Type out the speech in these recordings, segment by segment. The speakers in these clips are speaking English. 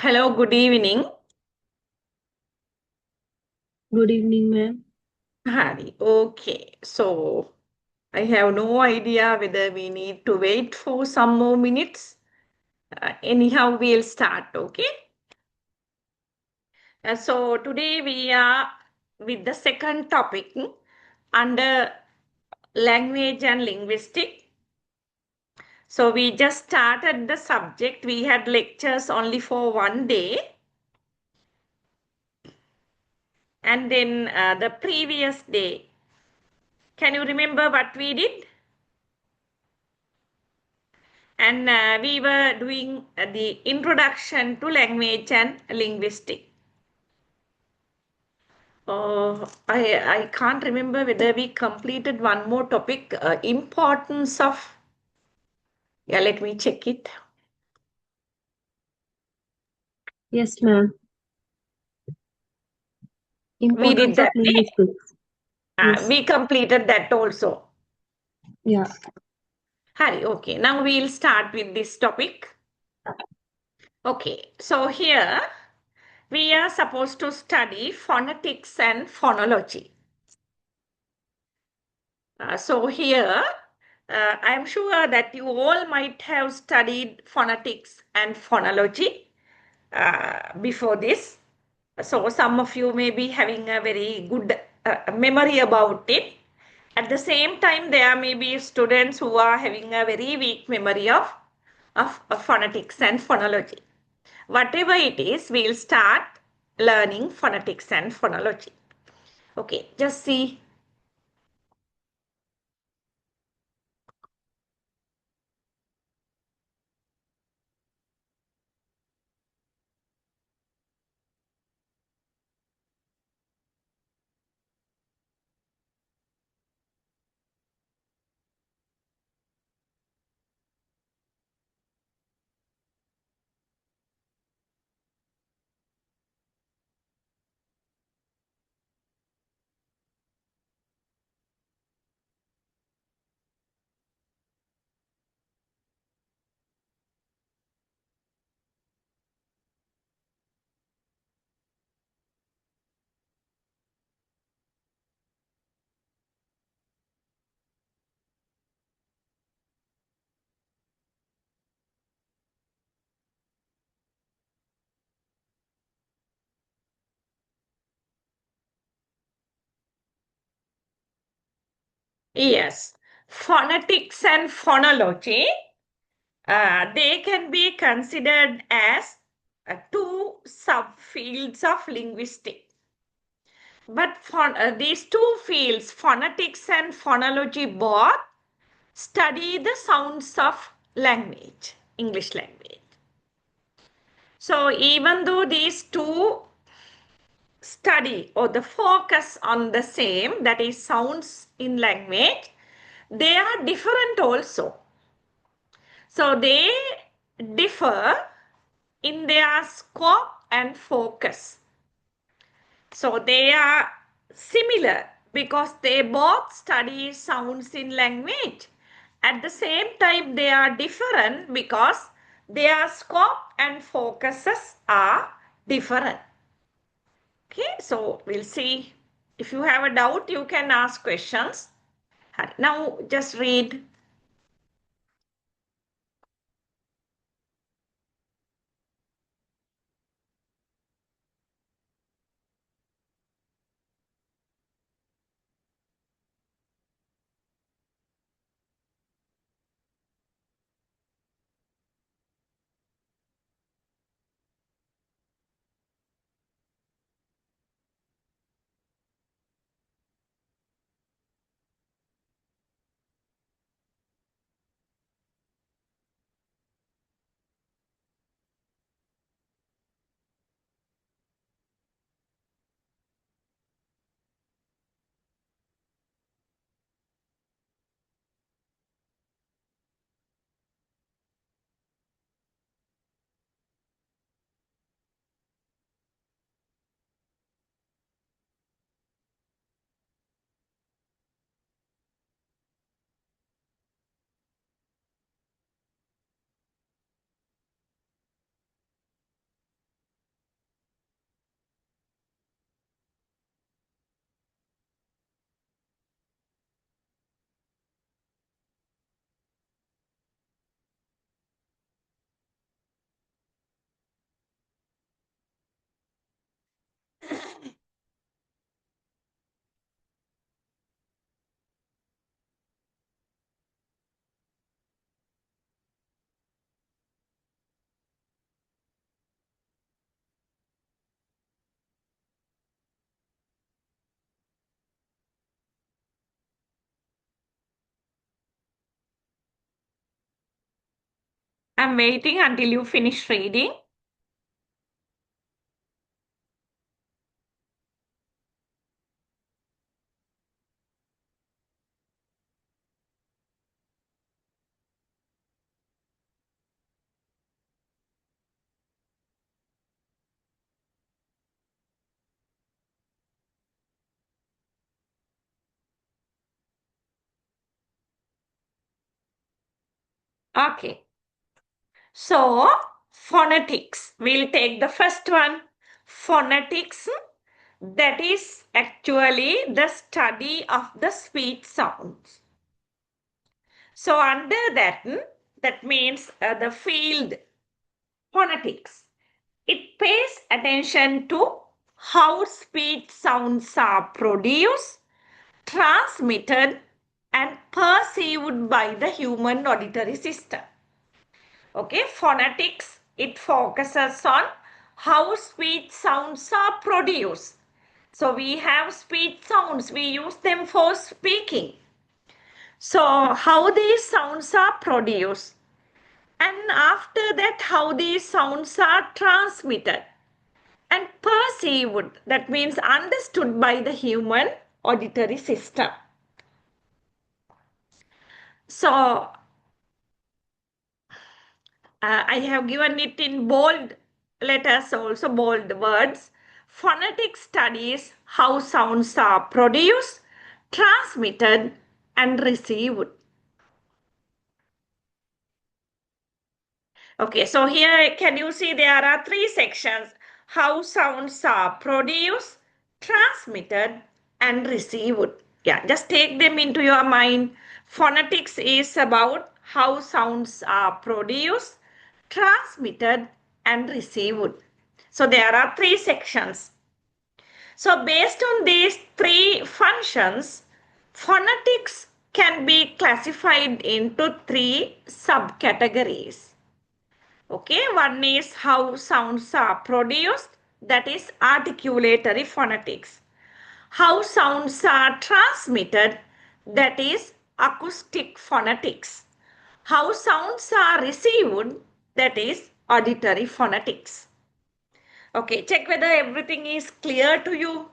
Hello, good evening. Good evening, ma'am. Hari. Okay, so I have no idea whether we need to wait for some more minutes. Anyhow, we'll start, okay? So today we are with the second topic under language and linguistic. So we just started the subject. We had lectures only for one day. And then the previous day, can you remember what we did? And we were doing the introduction to language and linguistic. I can't remember whether we completed one more topic, importance of, yeah, let me check it. Yes, ma'am. We did Importance of that. linguistics. Yes. We completed that also. Yeah. Hari, okay, now we'll start with this topic. Okay, so here we are supposed to study phonetics and phonology. So here, I am sure that you all might have studied phonetics and phonology before this. So some of you may be having a very good memory about it. At the same time, there may be students who are having a very weak memory of phonetics and phonology. Whatever it is, we'll start learning phonetics and phonology. Okay, just see. Yes, phonetics and phonology, they can be considered as two subfields of linguistics. But these two fields, phonetics and phonology, both study the sounds of language, English language. So even though these two study or the focus on the same, that is sounds in language, they are different also. So they differ in their scope and focus. So they are similar because they both study sounds in language. At the same time, they are different because their scope and focuses are different. Okay, so we'll see. If you have a doubt, you can ask questions. Now just read. I'm waiting until you finish reading. Okay. So, phonetics. We'll take the first one. Phonetics, that is actually the study of the speech sounds. So, under that means the field phonetics. It pays attention to how speech sounds are produced, transmitted, and perceived by the human auditory system. Okay, phonetics, it focuses on how speech sounds are produced. So we have speech sounds, we use them for speaking. So how these sounds are produced, and after that how these sounds are transmitted and perceived, that means understood by the human auditory system. So I have given it in bold letters, also bold words. Phonetic studies how sounds are produced, transmitted, and received. Okay, so here can you see there are three sections: how sounds are produced, transmitted, and received. Yeah, just take them into your mind. Phonetics is about how sounds are produced, transmitted, and received. So there are three sections. So based on these three functions, phonetics can be classified into three subcategories. Okay, one is how sounds are produced, that is articulatory phonetics. How sounds are transmitted, that is acoustic phonetics. How sounds are received, that is auditory phonetics. Okay, check whether everything is clear to you.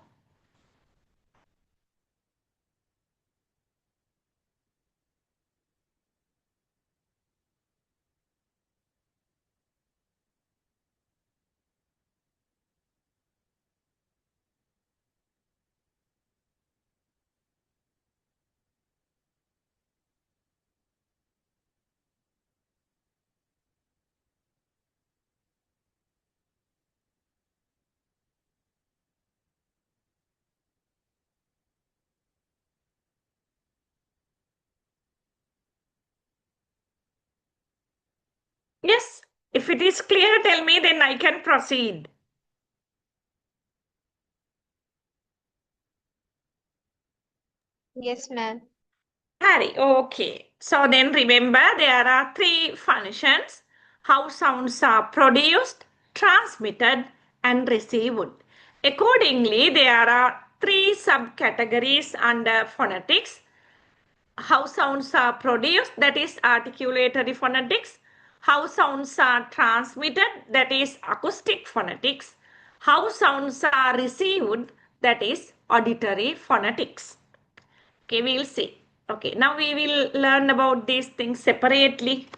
Yes, if it is clear, tell me, then I can proceed. Yes, ma'am. Harry, okay. So then remember there are three functions: how sounds are produced, transmitted, and received. Accordingly, there are three subcategories under phonetics: how sounds are produced, that is articulatory phonetics; how sounds are transmitted, that is acoustic phonetics; how sounds are received, that is auditory phonetics. Okay, we'll see. Okay, now we will learn about these things separately.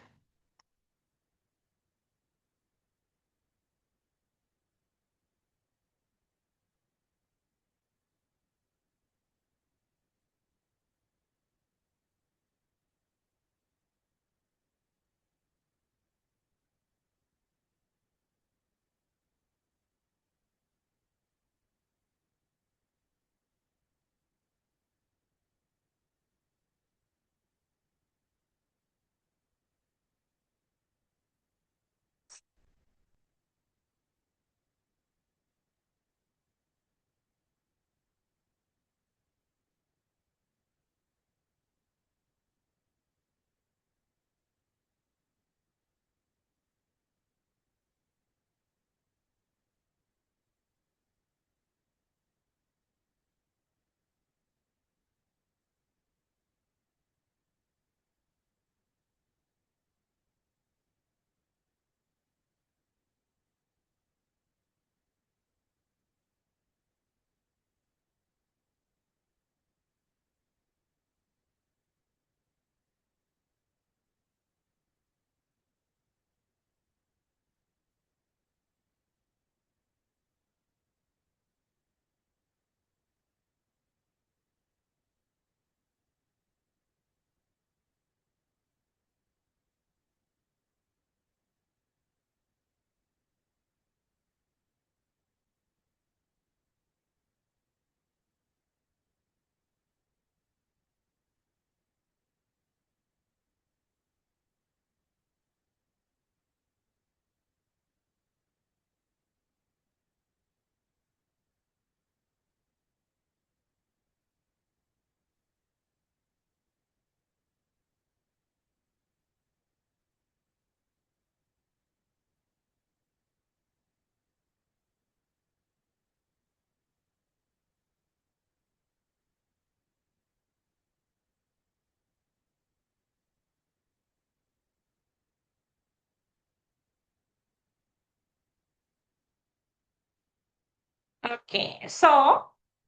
Okay, so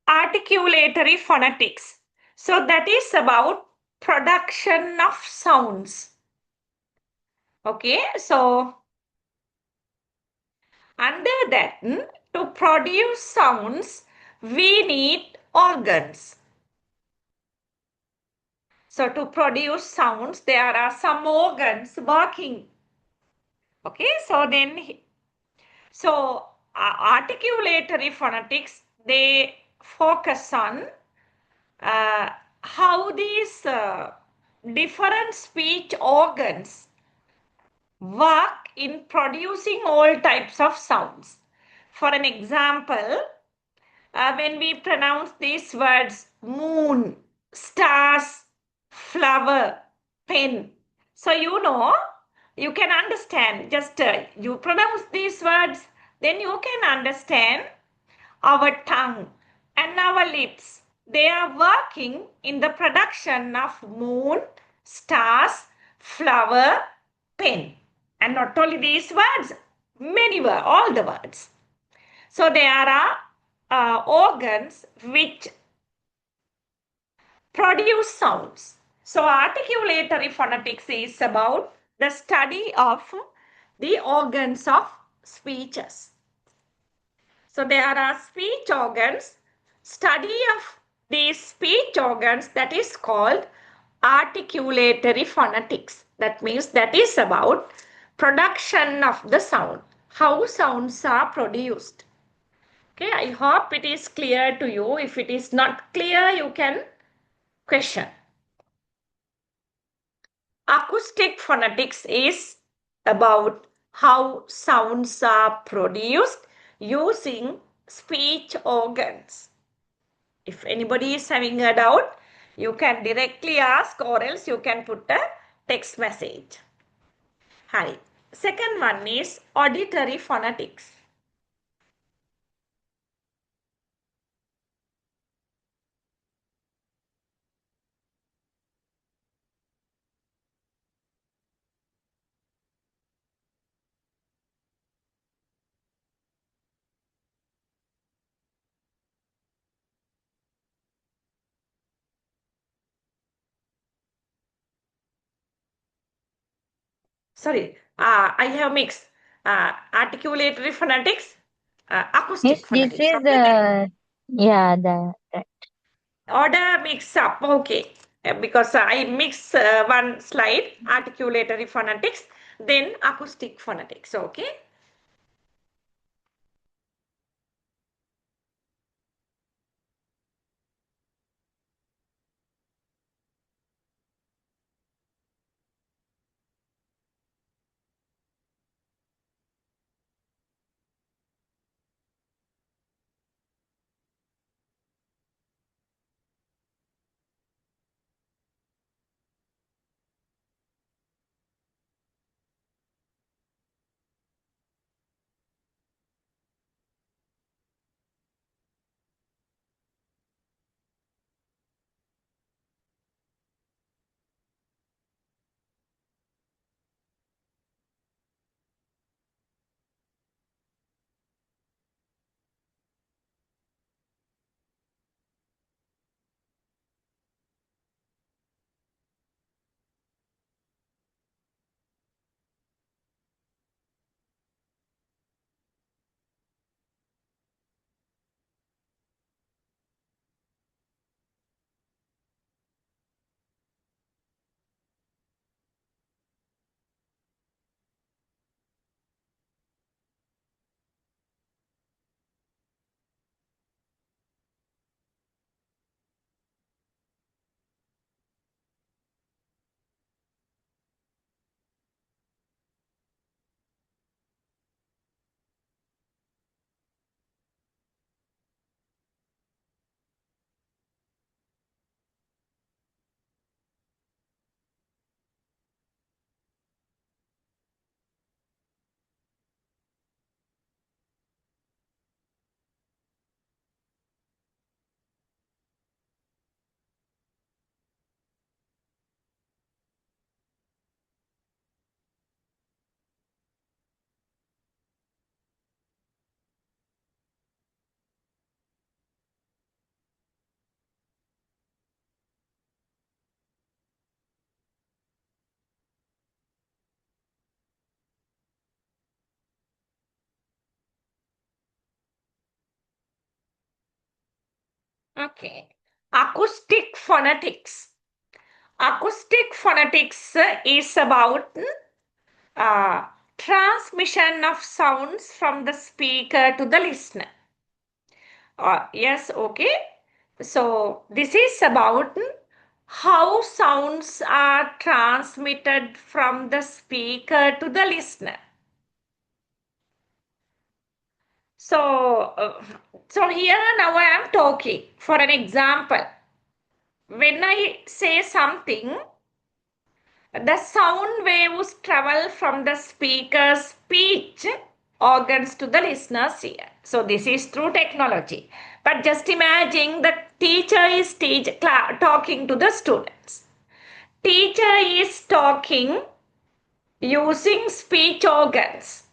articulatory phonetics. So that is about production of sounds. Okay, so under that, to produce sounds, we need organs. So to produce sounds, there are some organs working. Okay, so articulatory phonetics, they focus on uh, how these different speech organs work in producing all types of sounds. For an example, when we pronounce these words moon, stars, flower, pen. So, you can understand, just you pronounce these words, then you can understand our tongue and our lips. They are working in the production of moon, stars, flower, pen. And not only these words, many words, all the words. So there are organs which produce sounds. So articulatory phonetics is about the study of the organs of speeches. So there are speech organs. Study of these speech organs, that is called articulatory phonetics. That means that is about production of the sound, how sounds are produced. Okay, I hope it is clear to you. If it is not clear, you can question. Acoustic phonetics is about how sounds are produced using speech organs. If anybody is having a doubt, you can directly ask or else you can put a text message. Hi. Second one is auditory phonetics. Sorry, I have mixed articulatory phonetics, Yes, acoustic this phonetics. is Okay, yeah, the order mix up. Okay, because I mix one slide articulatory phonetics, then acoustic phonetics. Okay. Okay. Acoustic phonetics. Acoustic phonetics is about uh, transmission of sounds from the speaker to the listener. Yes, okay. So this is about how sounds are transmitted from the speaker to the listener. So, so here now I am talking. For an example, when I say something, the sound waves travel from the speaker's speech organs to the listener's ear. So this is through technology. But just imagine the teacher is talking to the students. Teacher is talking using speech organs.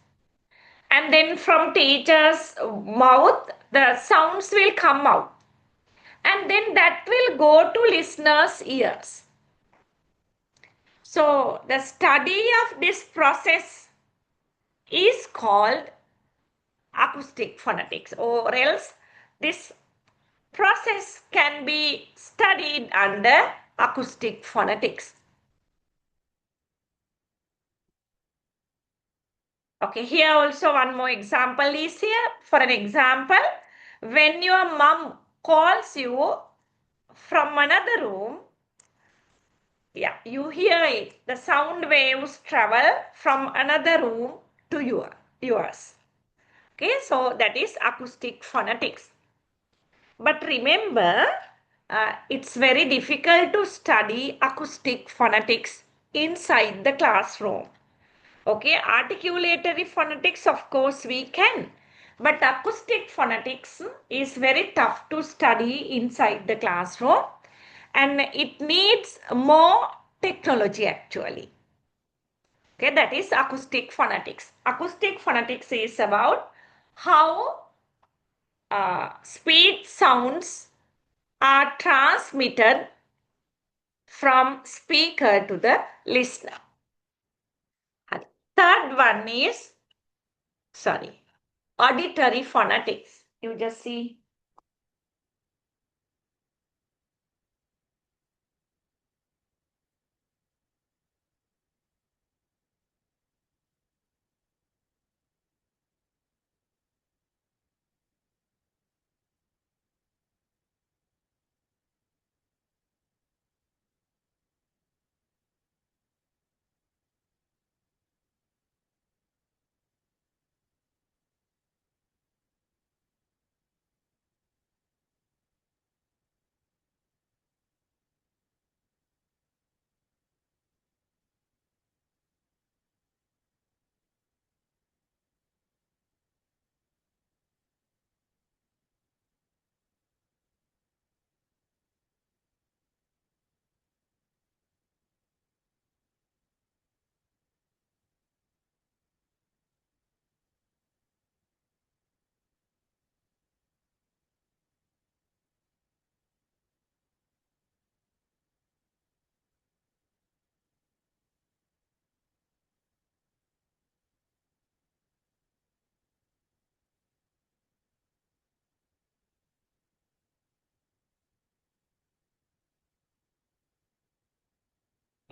And then from teacher's mouth, the sounds will come out. And then that will go to listeners' ears. So the study of this process is called acoustic phonetics, or else this process can be studied under acoustic phonetics. Okay, here also one more example is here. For an example, when your mom calls you from another room, yeah, you hear it. The sound waves travel from another room to yours. Okay, so that is acoustic phonetics. But remember, it's very difficult to study acoustic phonetics inside the classroom. Okay, articulatory phonetics, of course, we can. But acoustic phonetics is very tough to study inside the classroom, and it needs more technology actually. Okay, that is acoustic phonetics. Acoustic phonetics is about how speech sounds are transmitted from speaker to the listener. And third one is, auditory phonetics. You just see.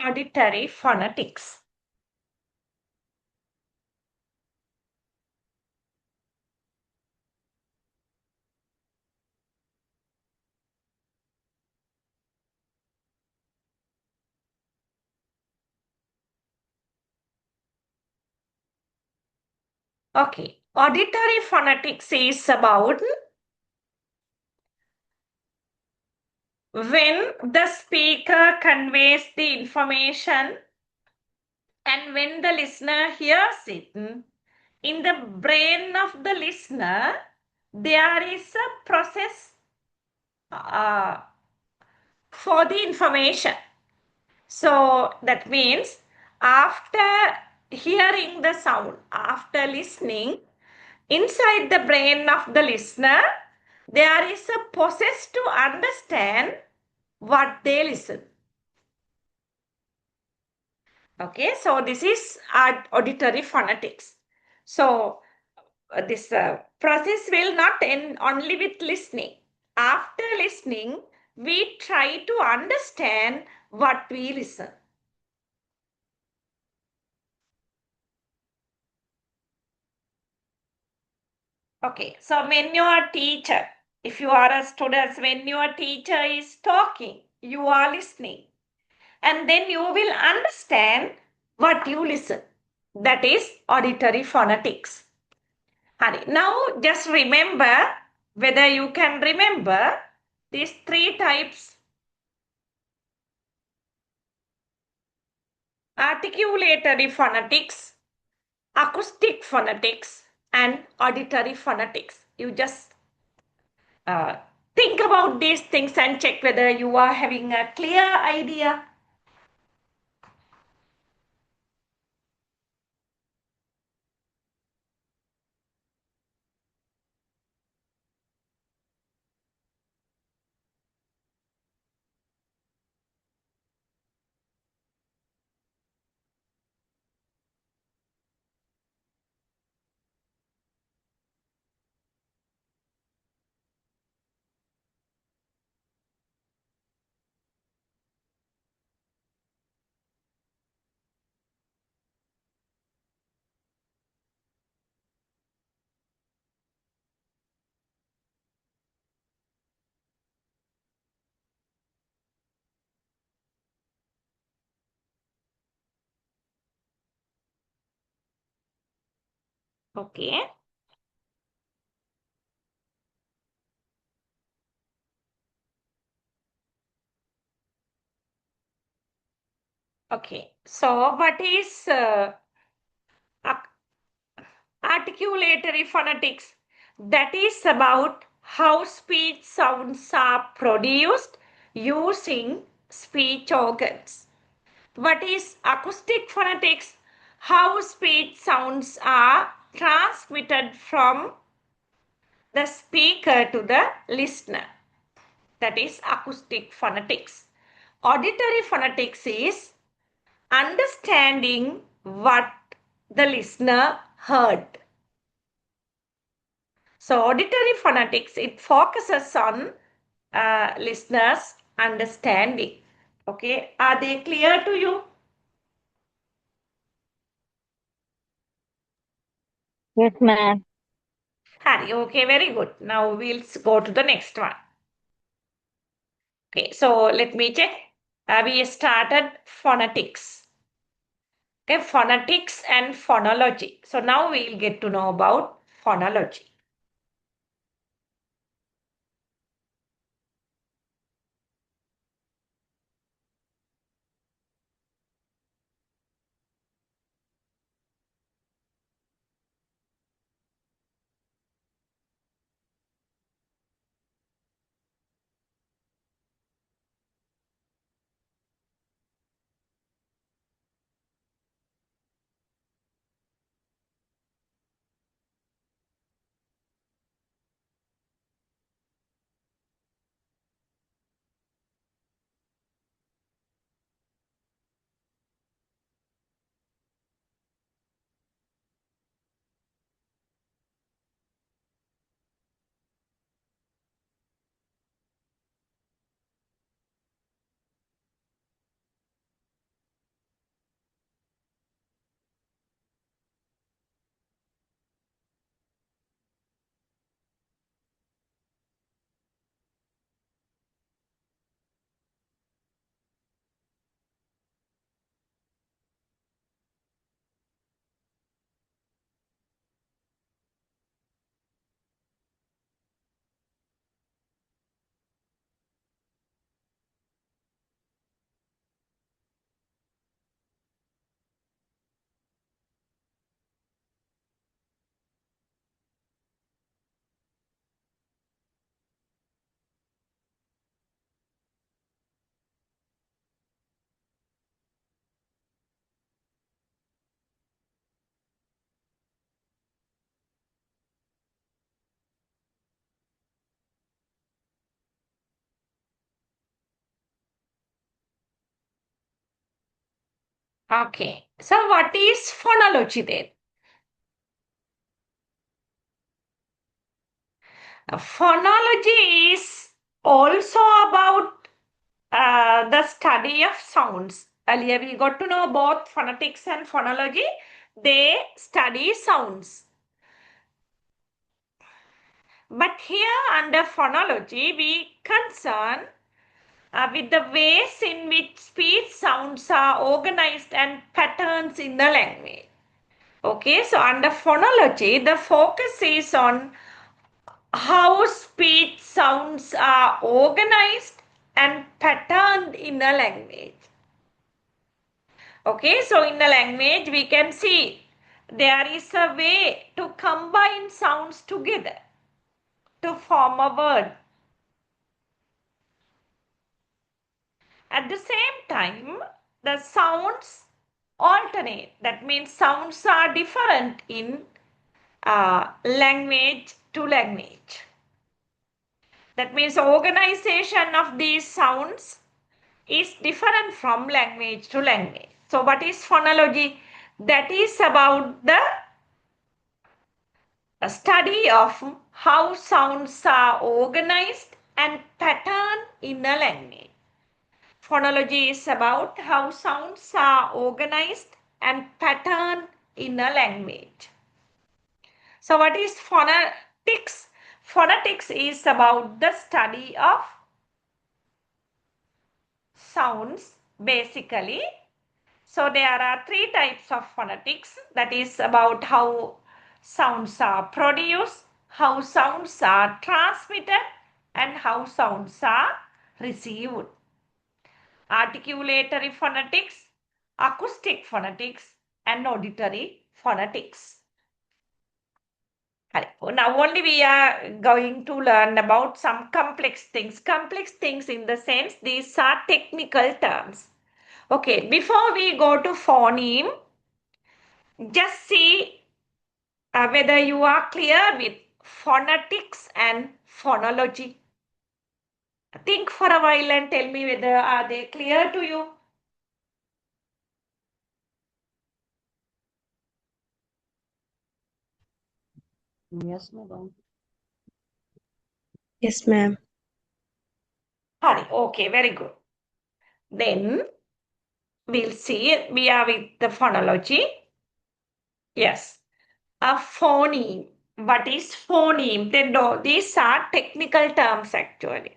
Auditory phonetics. Okay, auditory phonetics is about when the speaker conveys the information and when the listener hears it. In the brain of the listener, there is a process uh, for the information. So that means after hearing the sound, after listening, inside the brain of the listener, there is a process to understand what they listen. Okay, so this is auditory phonetics. So this process will not end only with listening. after listening, we try to understand what we listen. Okay, so when your teacher, if you are a student, when your teacher is talking, you are listening. And then you will understand what you listen. That is auditory phonetics. Honey, now just remember whether you can remember these three types: articulatory phonetics, acoustic phonetics, and auditory phonetics. You just uh, think about these things and check whether you are having a clear idea. Okay. Okay. So what is articulatory phonetics? That is about how speech sounds are produced using speech organs. What is acoustic phonetics? How speech sounds are transmitted from the speaker to the listener. That is acoustic phonetics. Auditory phonetics is understanding what the listener heard. So auditory phonetics, it focuses on listeners' understanding. Okay, are they clear to you? Yes, ma'am. Harry, okay, very good. Now we'll go to the next one. Okay, so let me check. We started phonetics. Okay, phonetics and phonology. So now we'll get to know about phonology. Okay, so what is phonology then? Phonology is Also about the study of sounds. Earlier we got to know both phonetics and phonology. They study sounds. But here under phonology, we concern with the ways in which speech sounds are organized and patterns in the language. Okay, so under phonology, the focus is on how speech sounds are organized and patterned in a language. Okay, so in the language, we can see there is a way to combine sounds together to form a word. At the same time, the sounds alternate. That means sounds are different in language to language. That means organization of these sounds is different from language to language. So what is phonology? That is about the study of how sounds are organized and patterned in a language. Phonology is about how sounds are organized and patterned in a language. So what is phonetics? Phonetics is about the study of sounds basically. So there are three types of phonetics. That is about how sounds are produced, how sounds are transmitted, and how sounds are received. Articulatory phonetics, acoustic phonetics, and auditory phonetics. Now only we are going to learn about some complex things. Complex things in the sense these are technical terms. Okay, before we go to phoneme, just see whether you are clear with phonetics and phonology. Think for a while and tell me whether are they clear to you. Yes, madam. Yes, ma'am. Okay, very good. Then we'll see. We are with the phonology. Yes. A phoneme. What is phoneme? Then these are technical terms actually.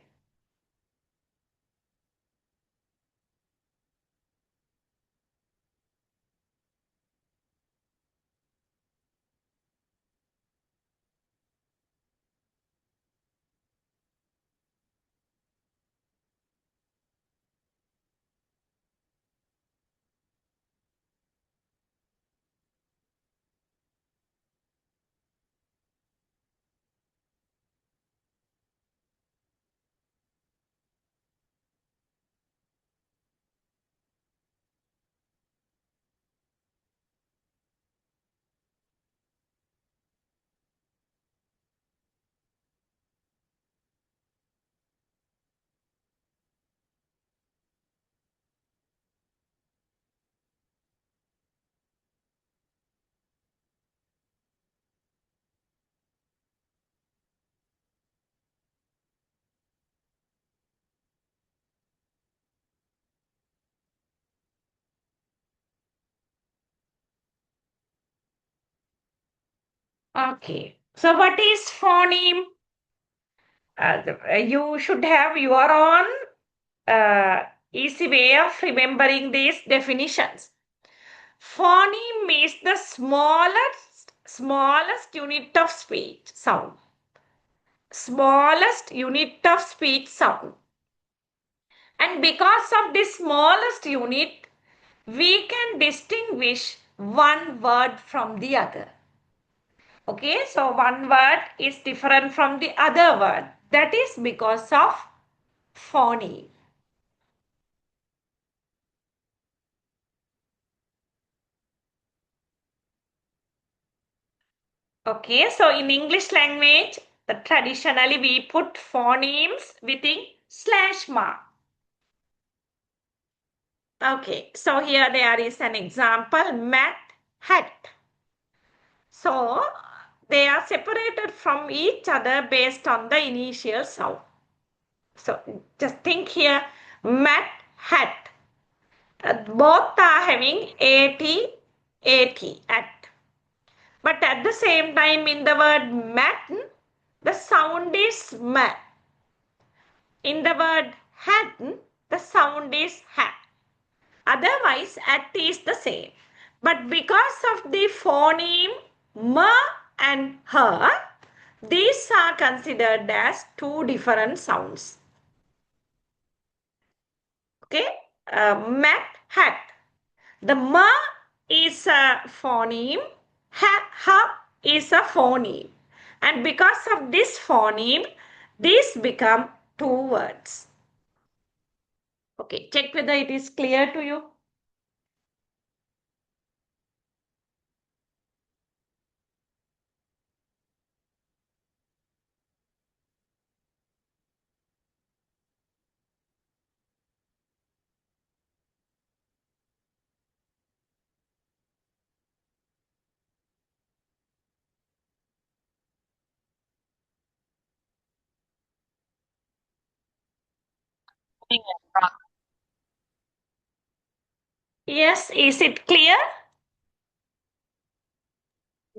Okay. So what is phoneme? You should have your own easy way of remembering these definitions. Phoneme is the smallest unit of speech sound. Smallest unit of speech sound. And because of this smallest unit, we can distinguish one word from the other. Okay, so one word is different from the other word. That is because of phoneme. Okay, so in English language, traditionally we put phonemes within slash mark. Okay, so here there is an example, mat, hat. So they are separated from each other based on the initial sound. So just think here, mat, hat. Both are having at. But at the same time, in the word mat, the sound is ma. In the word hat, the sound is ha. Otherwise, at is the same. But because of the phoneme ma and her, these are considered as two different sounds. Okay, mat, hat. The ma is a phoneme, ha is a phoneme. And because of this phoneme, these become two words. Okay, check whether it is clear to you. Yes, is it clear?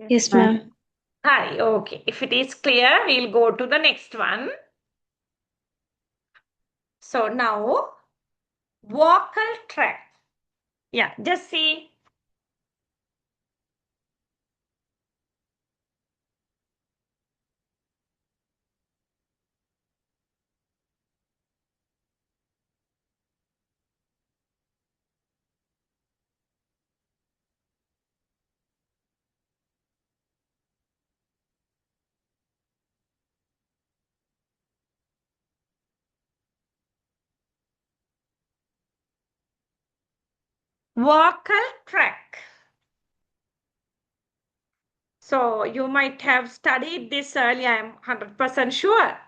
Yes, ma'am. Hi, okay. If it is clear, we'll go to the next one. So now, vocal tract. Yeah, just see. Vocal tract. So you might have studied this earlier, I'm 100% sure.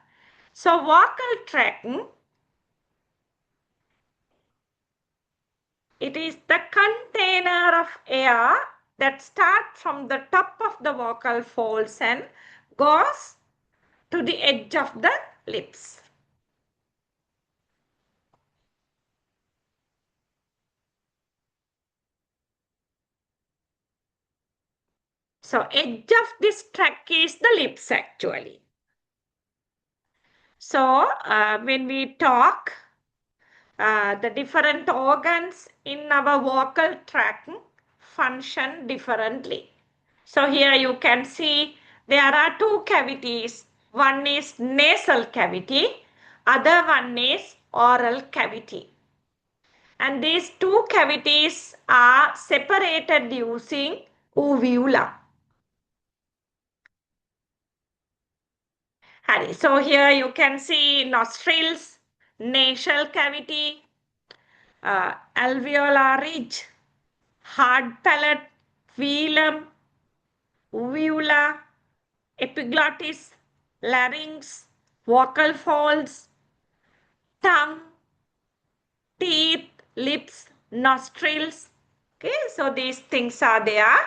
So vocal tract, it is the container of air that starts from the top of the vocal folds and goes to the edge of the lips. So edge of this tract is the lips actually. So when we talk, the different organs in our vocal tract function differently. So here you can see there are two cavities. One is nasal cavity, other one is oral cavity. And these two cavities are separated using uvula. So here you can see nostrils, nasal cavity, alveolar ridge, hard palate, velum, uvula, epiglottis, larynx, vocal folds, tongue, teeth, lips, nostrils. Okay, so these things are there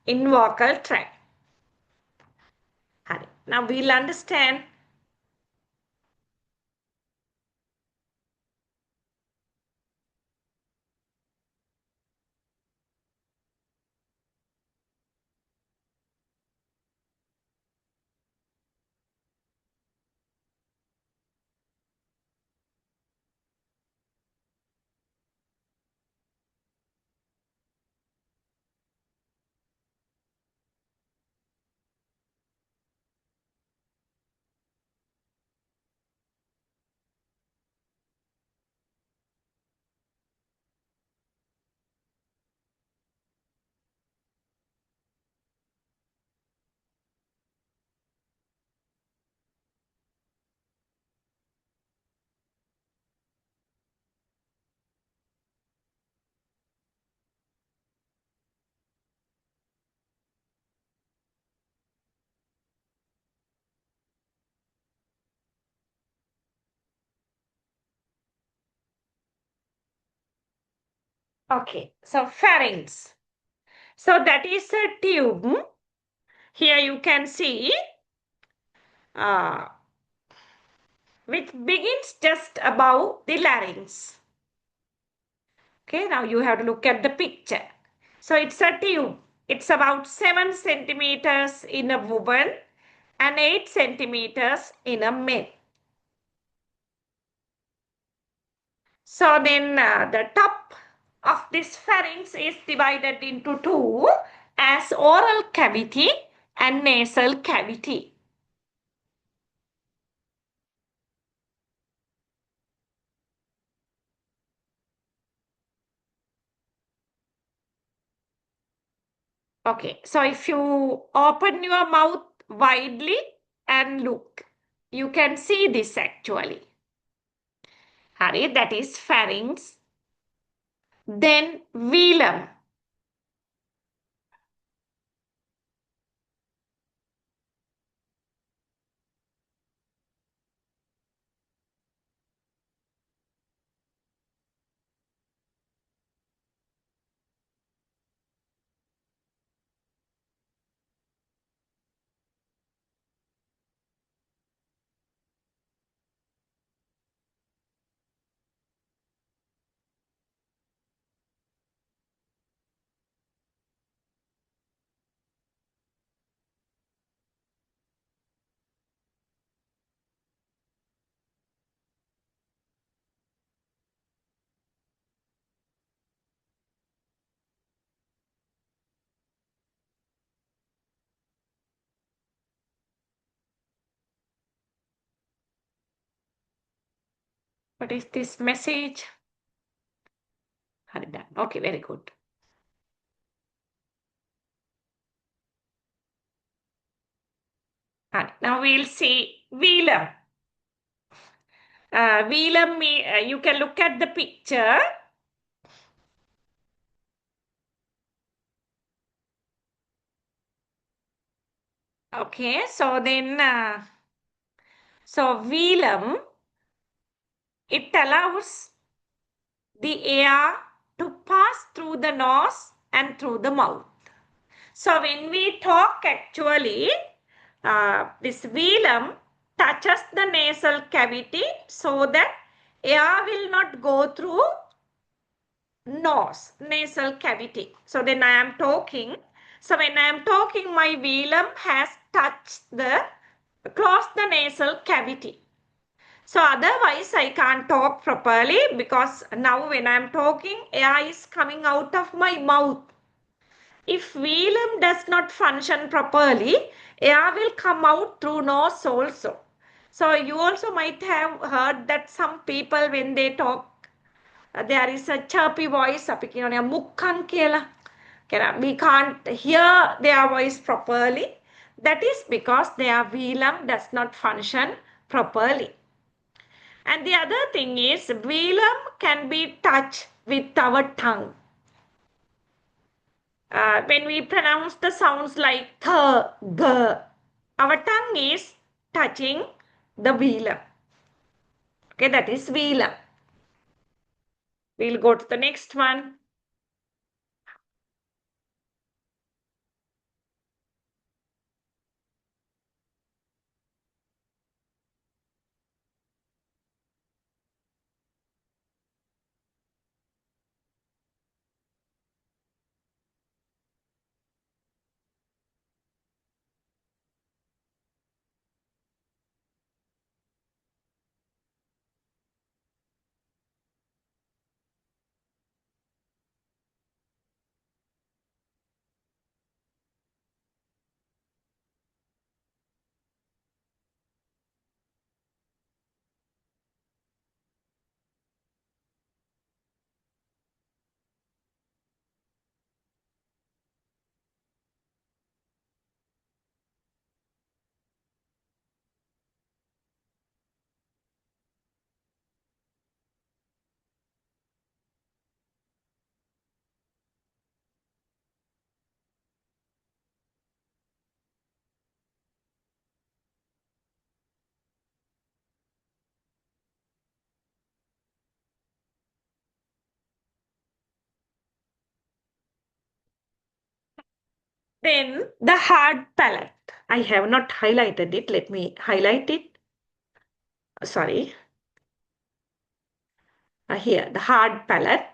in vocal tract. Now we'll understand. Okay, so pharynx. So that is a tube. Here you can see uh, which begins just above the larynx. Okay, now you have to look at the picture. So it's a tube. It's about 7 centimeters in a woman and 8 centimeters in a male. So then the top of this pharynx is divided into two as oral cavity and nasal cavity. Okay, so if you open your mouth widely and look, you can see this actually. Hari, that is pharynx. Then velum. What is this message? Hari, done. Okay, very good. Hari, now we'll see velum. Velum, you can look at the picture. Okay, so then, so velum, it allows the air to pass through the nose and through the mouth. So when we talk actually, this velum touches the nasal cavity so that air will not go through nose, nasal cavity. So then I am talking. So when I am talking, my velum has touched the, closed the nasal cavity. So otherwise I can't talk properly because now when I am talking, air is coming out of my mouth. If velum does not function properly, air will come out through nose also. So you also might have heard that some people when they talk, there is a chirpy voice. We can't hear their voice properly. That is because their velum does not function properly. And the other thing is velum can be touched with our tongue. When we pronounce the sounds like th, g, our tongue is touching the velum. Okay, that is velum. We'll go to the next one. Then the hard palate. I have not highlighted it. Let me highlight it. Sorry, here, the hard palate.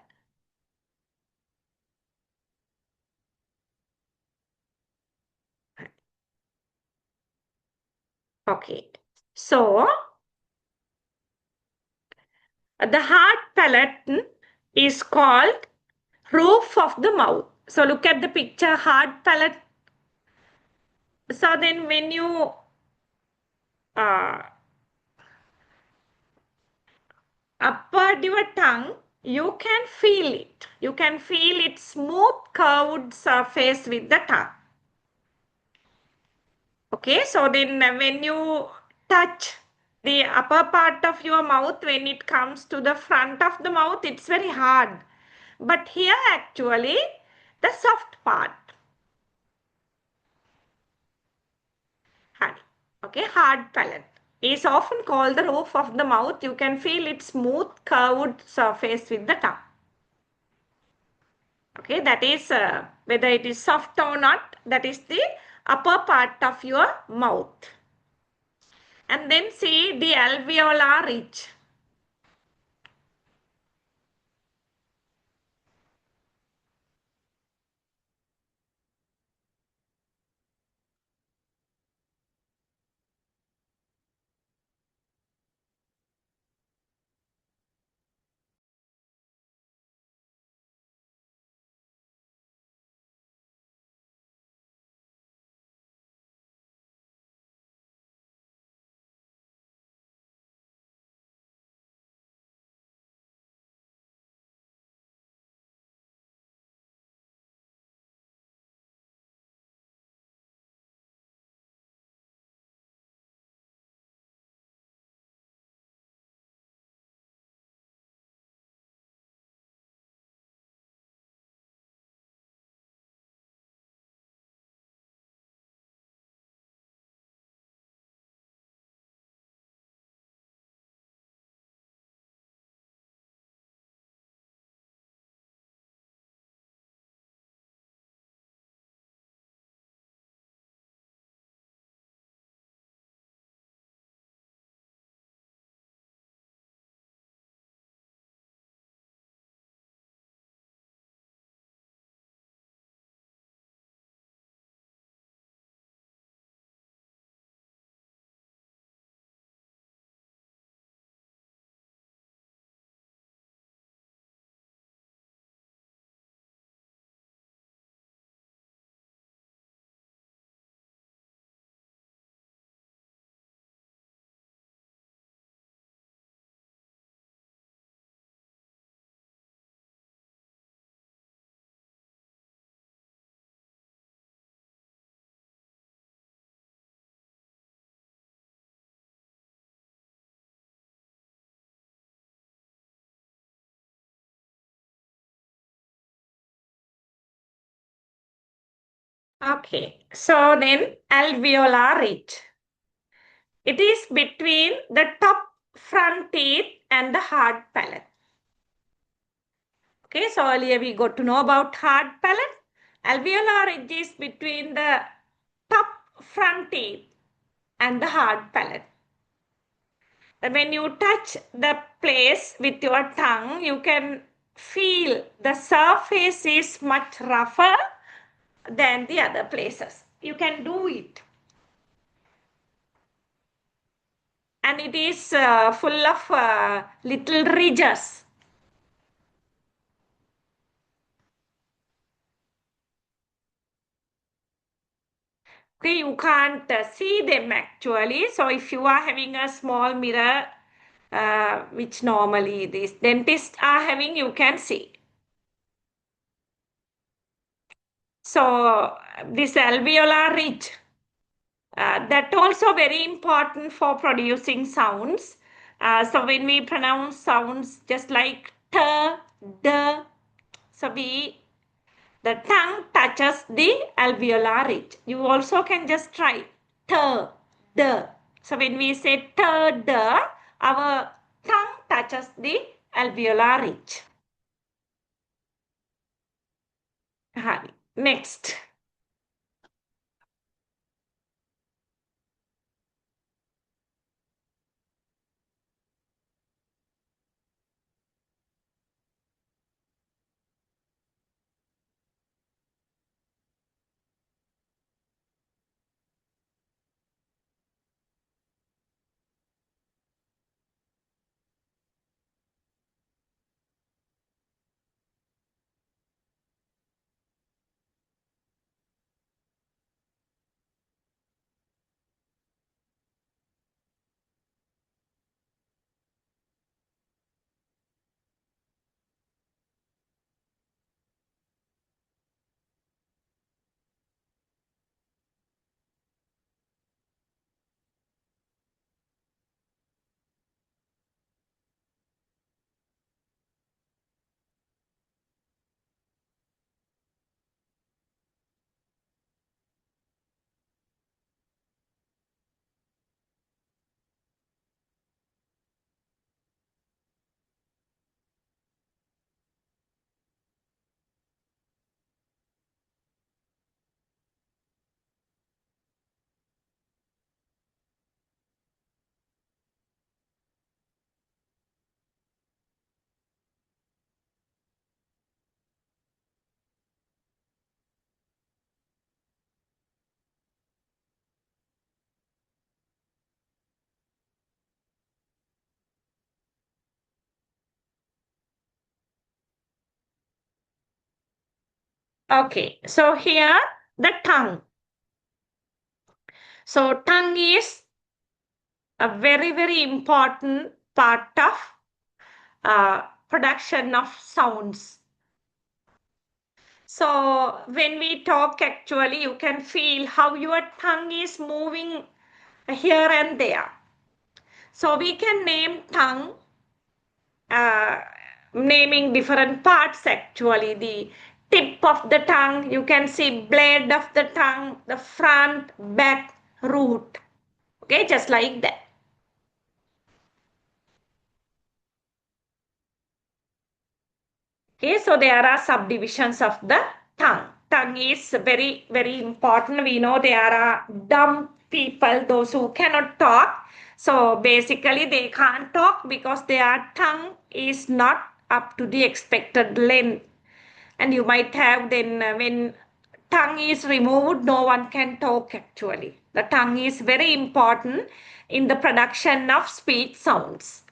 Okay, so the hard palate is called roof of the mouth. So look at the picture, hard palate. So then when you uh, upward your tongue, you can feel it. You can feel its smooth curved surface with the tongue. Okay, so then when you touch the upper part of your mouth, when it comes to the front of the mouth, it's very hard. But here actually, the soft part. Hard. Okay, hard palate is often called the roof of the mouth. You can feel its smooth curved surface with the tongue. Okay, that is whether it is soft or not, that is the upper part of your mouth. And then see the alveolar ridge. Okay, so then alveolar ridge. It is between the top front teeth and the hard palate. Okay, so earlier we got to know about hard palate. Alveolar ridge is between the top front teeth and the hard palate. When you touch the place with your tongue, you can feel the surface is much rougher than the other places. You can do it. And it is full of little ridges. Okay, you can't see them actually. So if you are having a small mirror, which normally these dentists are having, you can see. So this alveolar ridge, that also very important for producing sounds. So when we pronounce sounds just like t, d, so the tongue touches the alveolar ridge. You also can just try t, d. So when we say t, d, our tongue touches the alveolar ridge. Next. Okay, so here the tongue. So tongue is a very, very important part of production of sounds. So when we talk, actually, you can feel how your tongue is moving here and there. So we can name tongue, uh, naming different parts actually. The tip of the tongue, you can see blade of the tongue, the front, back, root. Okay, just like that. Okay, so there are subdivisions of the tongue. Tongue is very, very important. We know there are dumb people, those who cannot talk. So basically, they can't talk because their tongue is not up to the expected length. And you might have then, when tongue is removed, no one can talk actually. The tongue is very important in the production of speech sounds.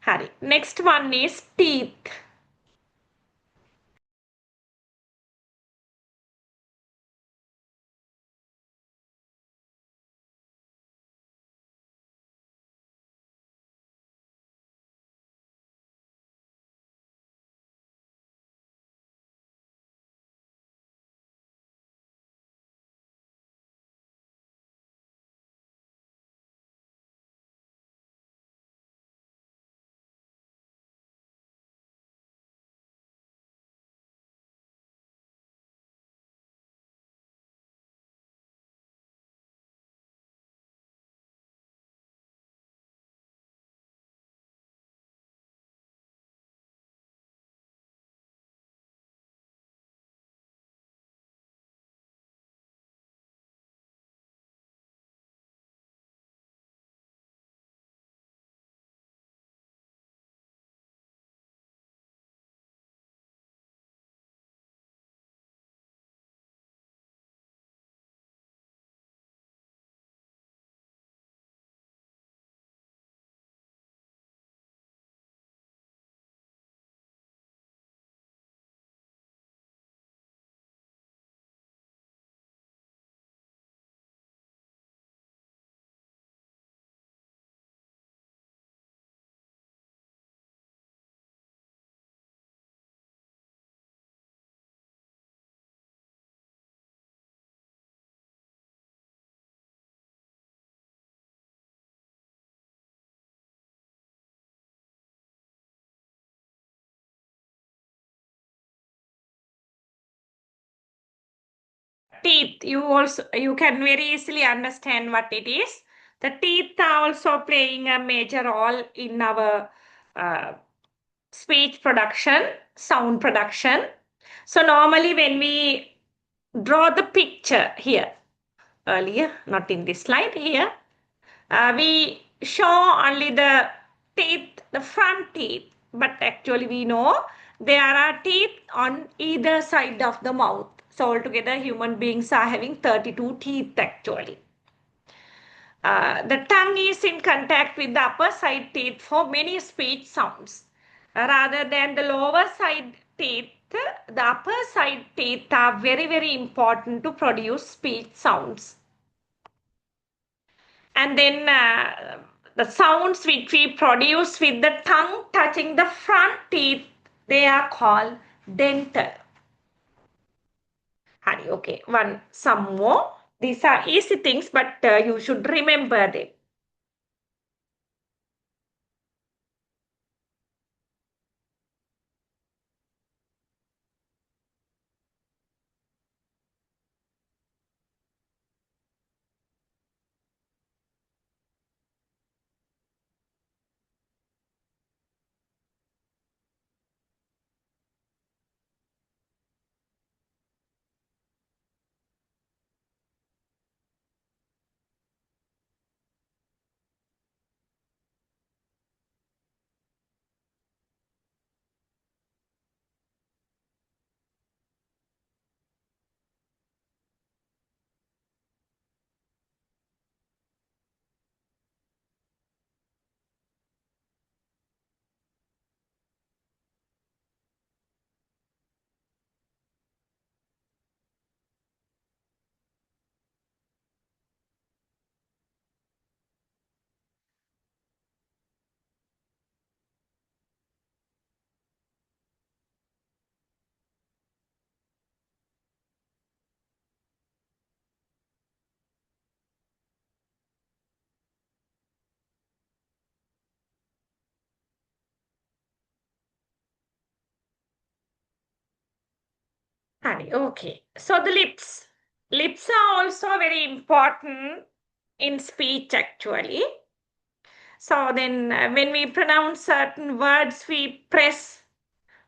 Hari. Next one is teeth. Teeth, you can very easily understand what it is. The teeth are also playing a major role in our uh, speech production, sound production. So normally when we draw the picture here, earlier, not in this slide here, we show only the teeth, the front teeth, but actually we know there are teeth on either side of the mouth. So altogether human beings are having 32 teeth actually. The tongue is in contact with the upper side teeth for many speech sounds. Rather than the lower side teeth, the upper side teeth are very, very important to produce speech sounds. And then the sounds which we produce with the tongue touching the front teeth, they are called dental. Honey, okay, some more. These are easy things, but you should remember them. Okay. So the lips. Lips are also very important in speech actually. So then when we pronounce certain words, we press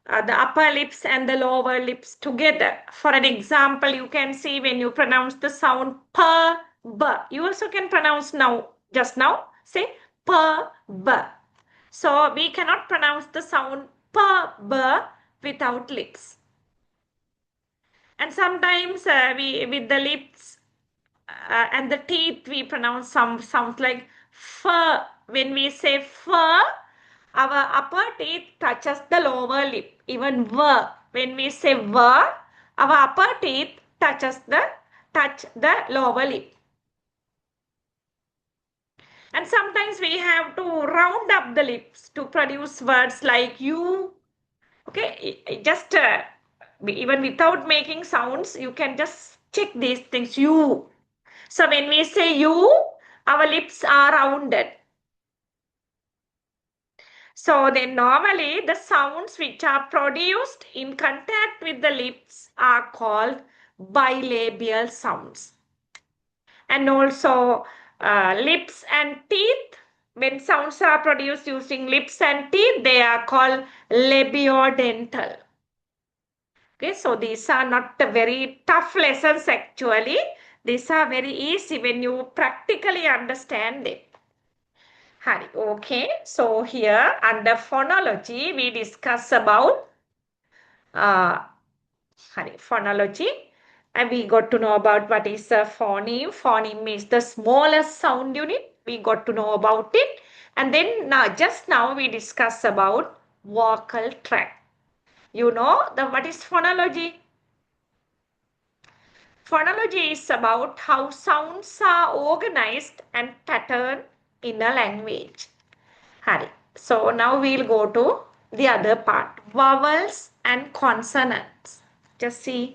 the upper lips and the lower lips together. For an example, you can see when you pronounce the sound p, b. You also can pronounce now, just now, say p, b. So we cannot pronounce the sound p, b without lips. And sometimes we with the lips and the teeth we pronounce some sounds like f. When we say f, our upper teeth touches the lower lip. Even v. When we say v, our upper teeth touch the lower lip. And sometimes we have to round up the lips to produce words like you. Okay, just even without making sounds, you can just check these things. You. So when we say you, our lips are rounded. So then normally the sounds which are produced in contact with the lips are called bilabial sounds. And also lips and teeth, when sounds are produced using lips and teeth, they are called labiodental. Okay, so these are not very tough lessons actually. These are very easy when you practically understand them. Hari, okay. So here under phonology, we discuss about uh, phonology, and we got to know about what is a phoneme. Phoneme is the smallest sound unit. We got to know about it, and then just now we discuss about vocal tract. You know what is phonology? Phonology is about how sounds are organized and patterned in a language. Hari. So now we'll go to the other part, vowels and consonants. Just see.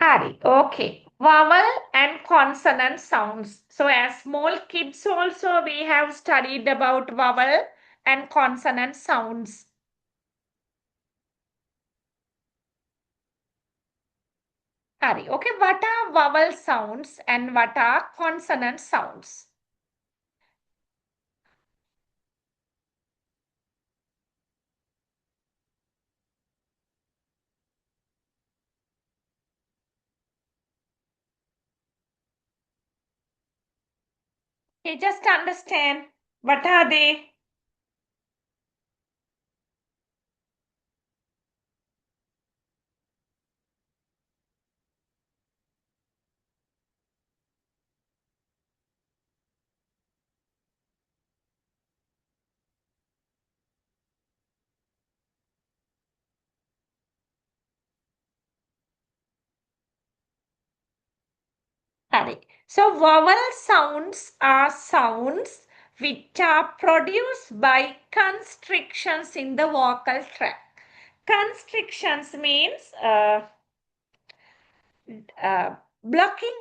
Hari, okay. Vowel and consonant sounds. So, as small kids, also we have studied about vowel and consonant sounds. Hari, okay. What are vowel sounds and what are consonant sounds? You just understand what are they? Correct. So vowel sounds are sounds which are produced by constrictions in the vocal tract. Constrictions means blocking.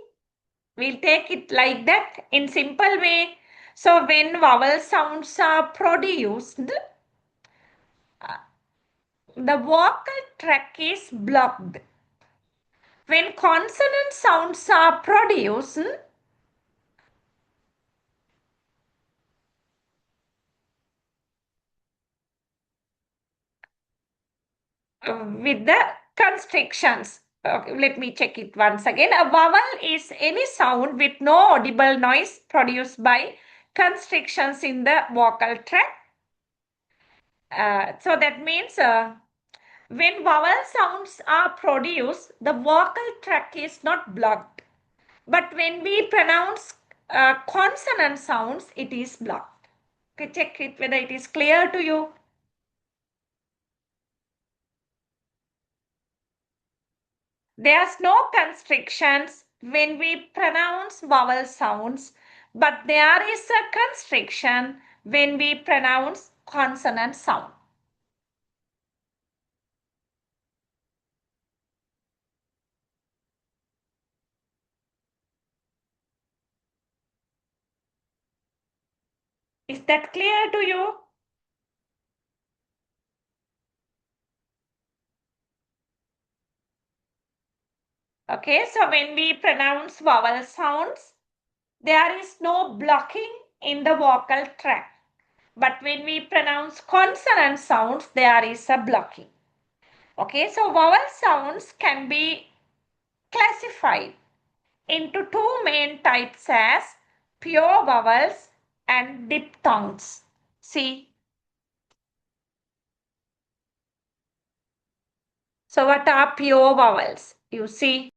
We'll take it like that in simple way. So when vowel sounds are produced, the vocal tract is blocked. When consonant sounds are produced, with the constrictions. Okay, let me check it once again. A vowel is any sound with no audible noise produced by constrictions in the vocal tract. So that means when vowel sounds are produced, the vocal tract is not blocked. But when we pronounce consonant sounds, it is blocked. Okay, check it whether it is clear to you. There's no constrictions when we pronounce vowel sounds, but there is a constriction when we pronounce consonant sound. Is that clear to you? Okay, so when we pronounce vowel sounds, there is no blocking in the vocal tract. But when we pronounce consonant sounds, there is a blocking. Okay, so vowel sounds can be classified into two main types as pure vowels and diphthongs. See, so what are pure vowels? You see,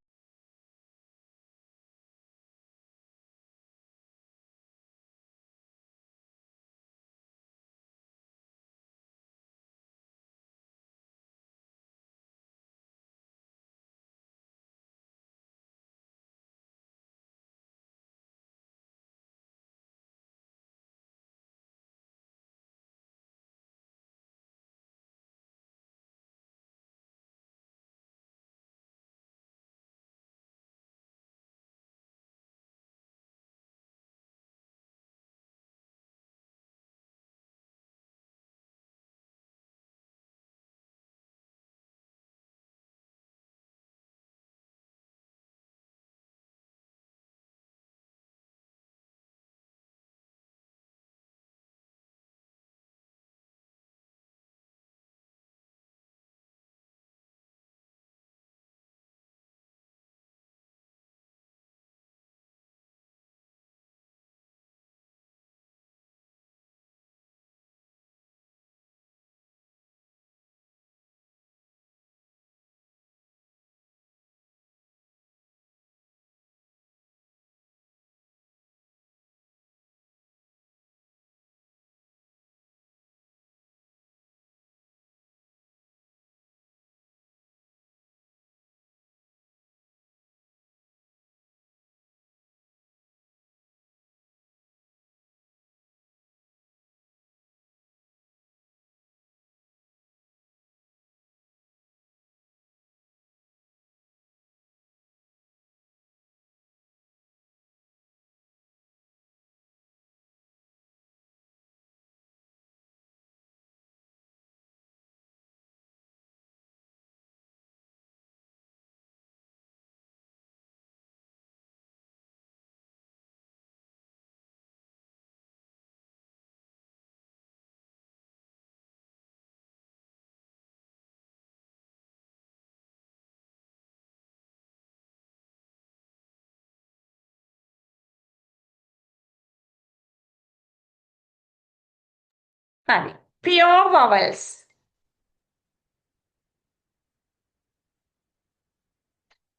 Pure vowels.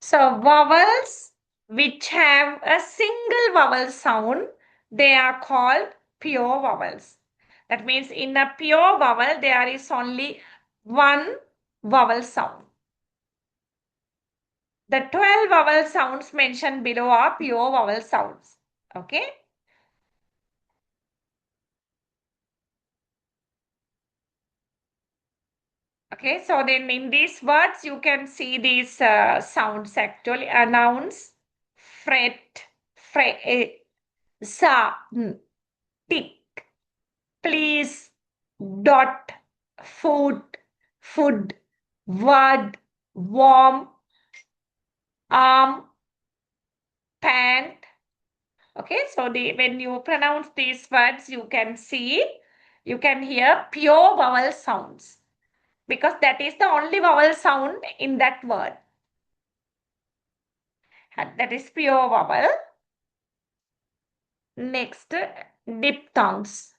So vowels which have a single vowel sound, they are called pure vowels. That means in a pure vowel, there is only one vowel sound. The 12 vowel sounds mentioned below are pure vowel sounds. Okay. Okay, so then in these words, you can see these sounds actually. Announce, fret, sa, tick, please, dot, food, food, word, warm, arm, pant. Okay, so when you pronounce these words, you can hear pure vowel sounds because that is the only vowel sound in that word. That is pure vowel. Next, diphthongs.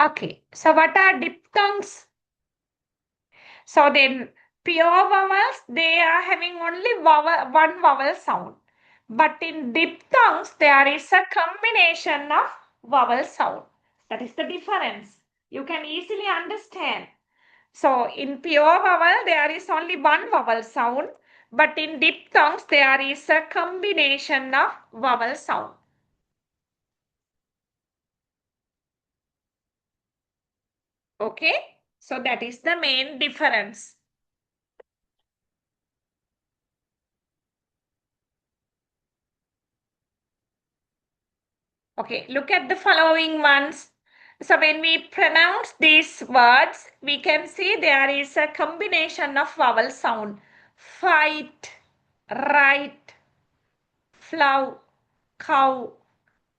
Okay, so what are diphthongs? So then pure vowels, they are having only one vowel sound. But in diphthongs, there is a combination of vowel sound. That is the difference. You can easily understand. So in pure vowel, there is only one vowel sound. But in diphthongs, there is a combination of vowel sound. Okay, so that is the main difference. Okay, look at the following ones. So when we pronounce these words, we can see there is a combination of vowel sound. Fight, right, flow, cow,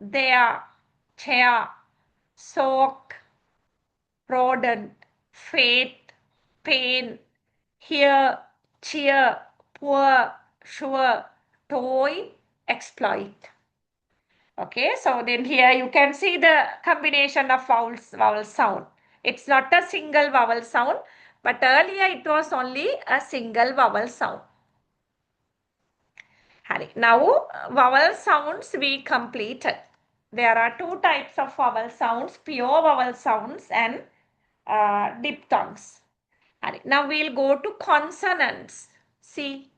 there, chair, soak, rodent, fate, pain, here, cheer, poor, sure, toy, exploit. Okay, so then here you can see the combination of vowel sound. It's not a single vowel sound, but earlier it was only a single vowel sound. Now, vowel sounds we completed. There are two types of vowel sounds, pure vowel sounds and diphthongs. Now we'll go to consonants. See.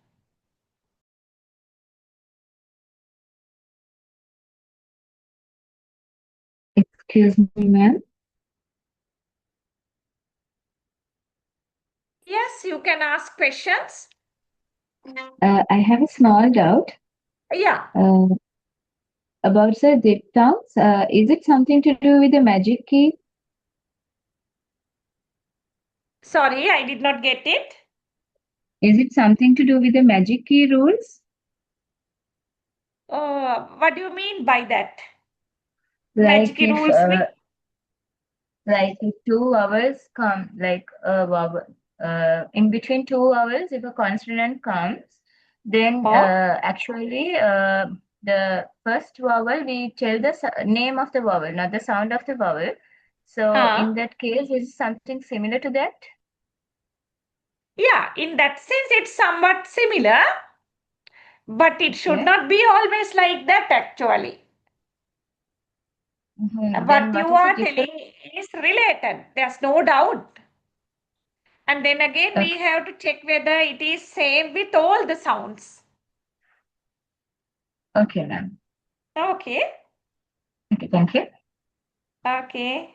Excuse me, ma'am. Yes, you can ask questions. I have a small doubt Yeah. uh, about the diphthongs. Is it something to do with the magic key? Sorry, I did not get it. Is it something to do with the magic key rules? What do you mean by that? Like Magic if rules mean? uh, like if 2 hours come, like in between 2 hours, if a consonant comes, then Oh, actually the first vowel we tell the name of the vowel, not the sound of the vowel. So huh. in that case, is something similar to that? Yeah, in that sense, it's somewhat similar, but it should Okay. not be always like that actually. Then What you what is the are difference? telling is related, there's no doubt. And then again, we Okay, have to check whether it is same with all the sounds. okay, ma'am. Okay, Okay, thank you. okay.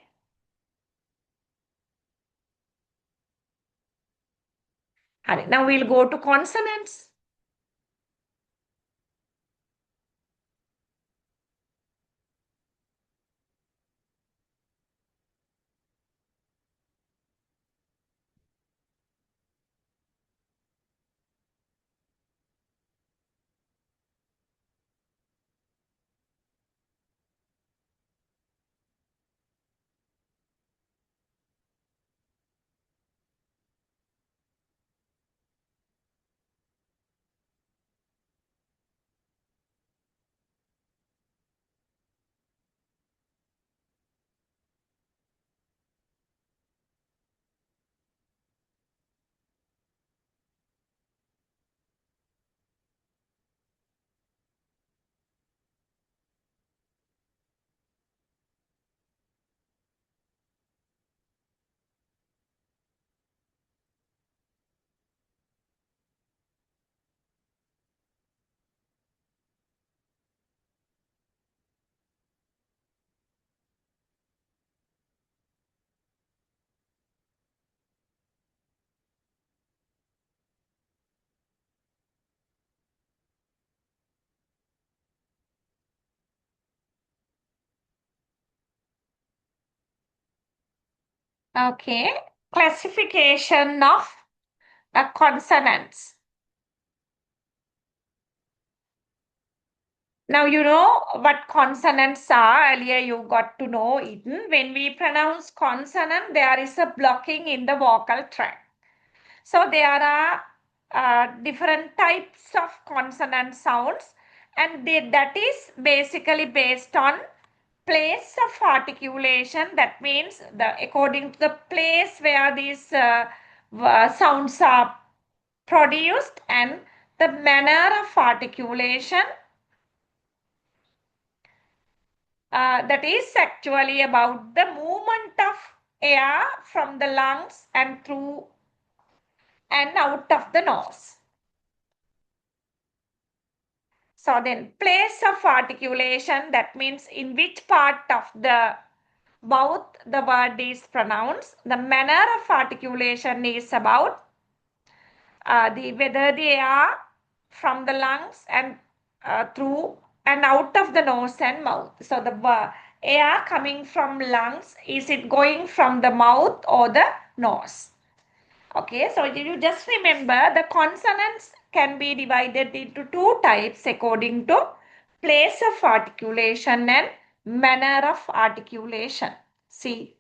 Alright, now we'll go to consonants. Okay, classification of consonants. Now you know what consonants are. Earlier you got to know it. When we pronounce consonant, there is a blocking in the vocal tract. So there are different types of consonant sounds, and that is basically based on place of articulation. That means according to the place where these sounds are produced and the manner of articulation, that is actually about the movement of air from the lungs and through and out of the nose. So then place of articulation, that means in which part of the mouth the word is pronounced. The manner of articulation is about the whether they are from the lungs and through and out of the nose and mouth. So the air coming from lungs, is it going from the mouth or the nose? Okay, so you just remember the consonants can be divided into two types according to place of articulation and manner of articulation. See.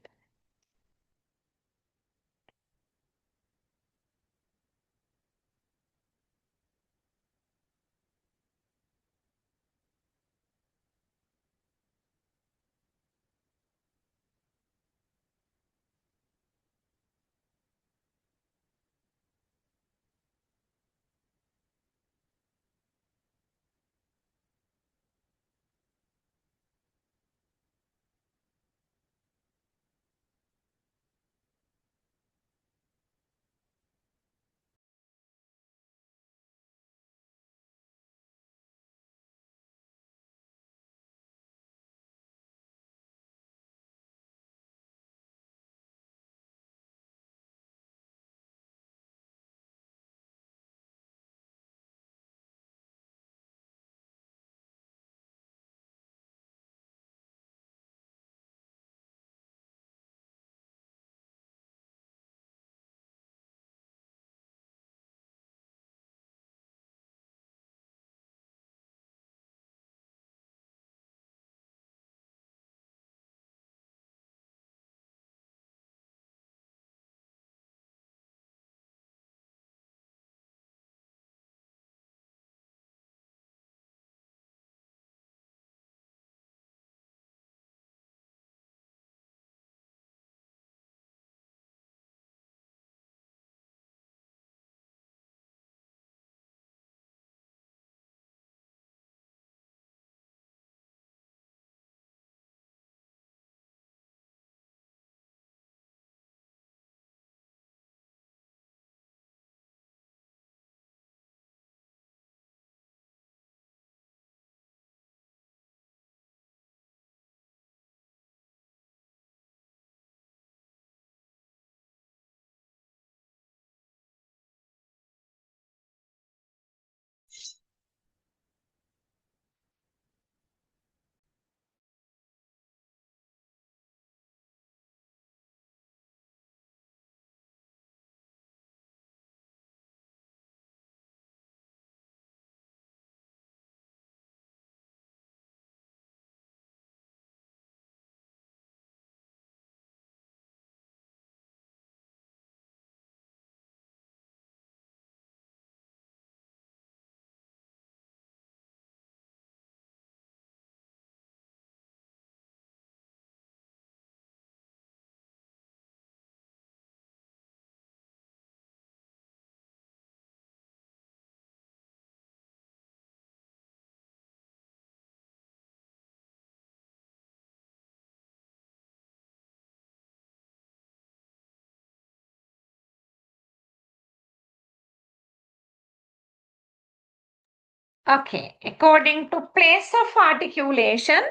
Okay, according to place of articulation,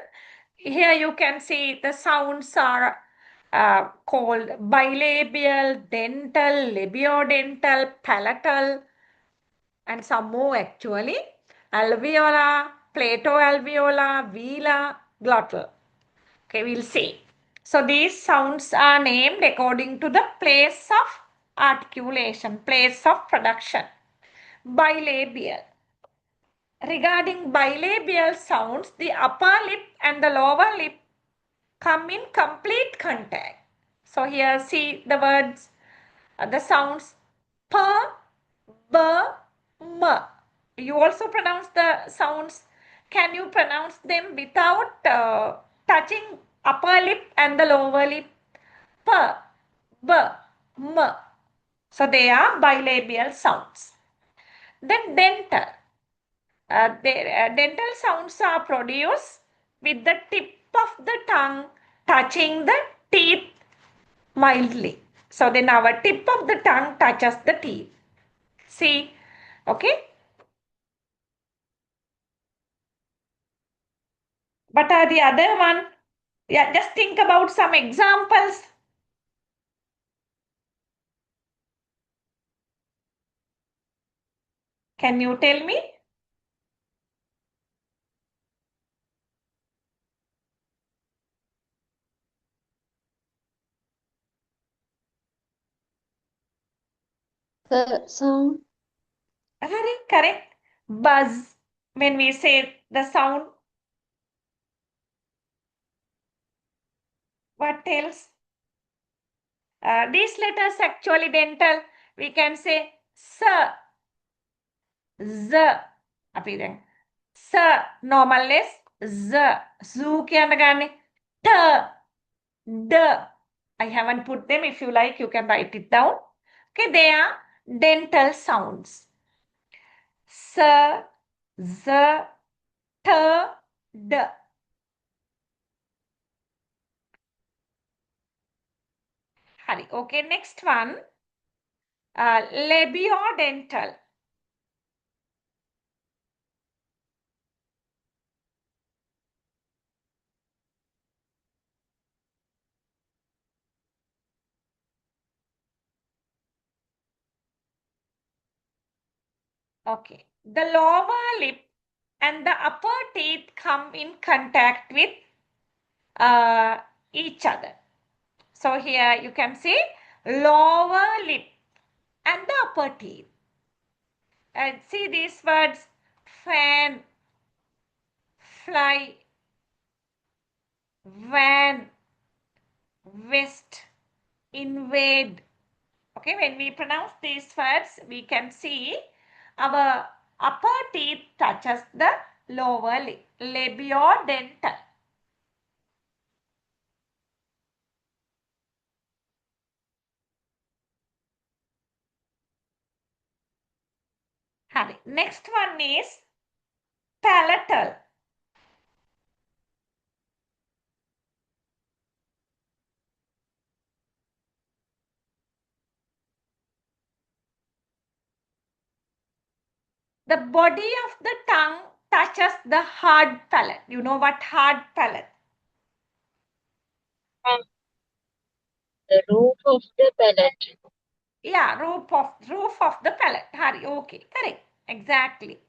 here you can see the sounds are called bilabial, dental, labiodental, palatal, and some more actually. Alveolar, platoalveolar, velar, glottal. Okay, we'll see. So these sounds are named according to the place of articulation, place of production. Bilabial. Regarding bilabial sounds, the upper lip and the lower lip come in complete contact. So here see the words, the sounds p, b, m. You also pronounce the sounds. Can you pronounce them without touching upper lip and the lower lip? P, b, m. So they are bilabial sounds. Then dental. Dental sounds are produced with the tip of the tongue touching the teeth mildly. So then our tip of the tongue touches the teeth. See, okay? What are the other one? Yeah, just think about some examples. Can you tell me? The sound. Correct. Buzz. When we say the sound, what else? These letters actually dental. We can say s, z. අපි දැන් ස normal less z zoo කියන ගන්නේ t d. I haven't put them. If you like, you can write it down. Okay, they are dental sounds. S, z, t, d. Hari. Okay, next one. Labiodental. Okay, the lower lip and the upper teeth come in contact with each other. So here you can see lower lip and the upper teeth. And see these words, fan, fly, van, west, invade. Okay, when we pronounce these words, we can see our upper teeth touches the lower lip, labiodental. Next one is palatal. The body of the tongue touches the hard palate. You know what hard palate? The roof of the palate. Yeah, roof of the palate. Hari, okay, correct. Exactly.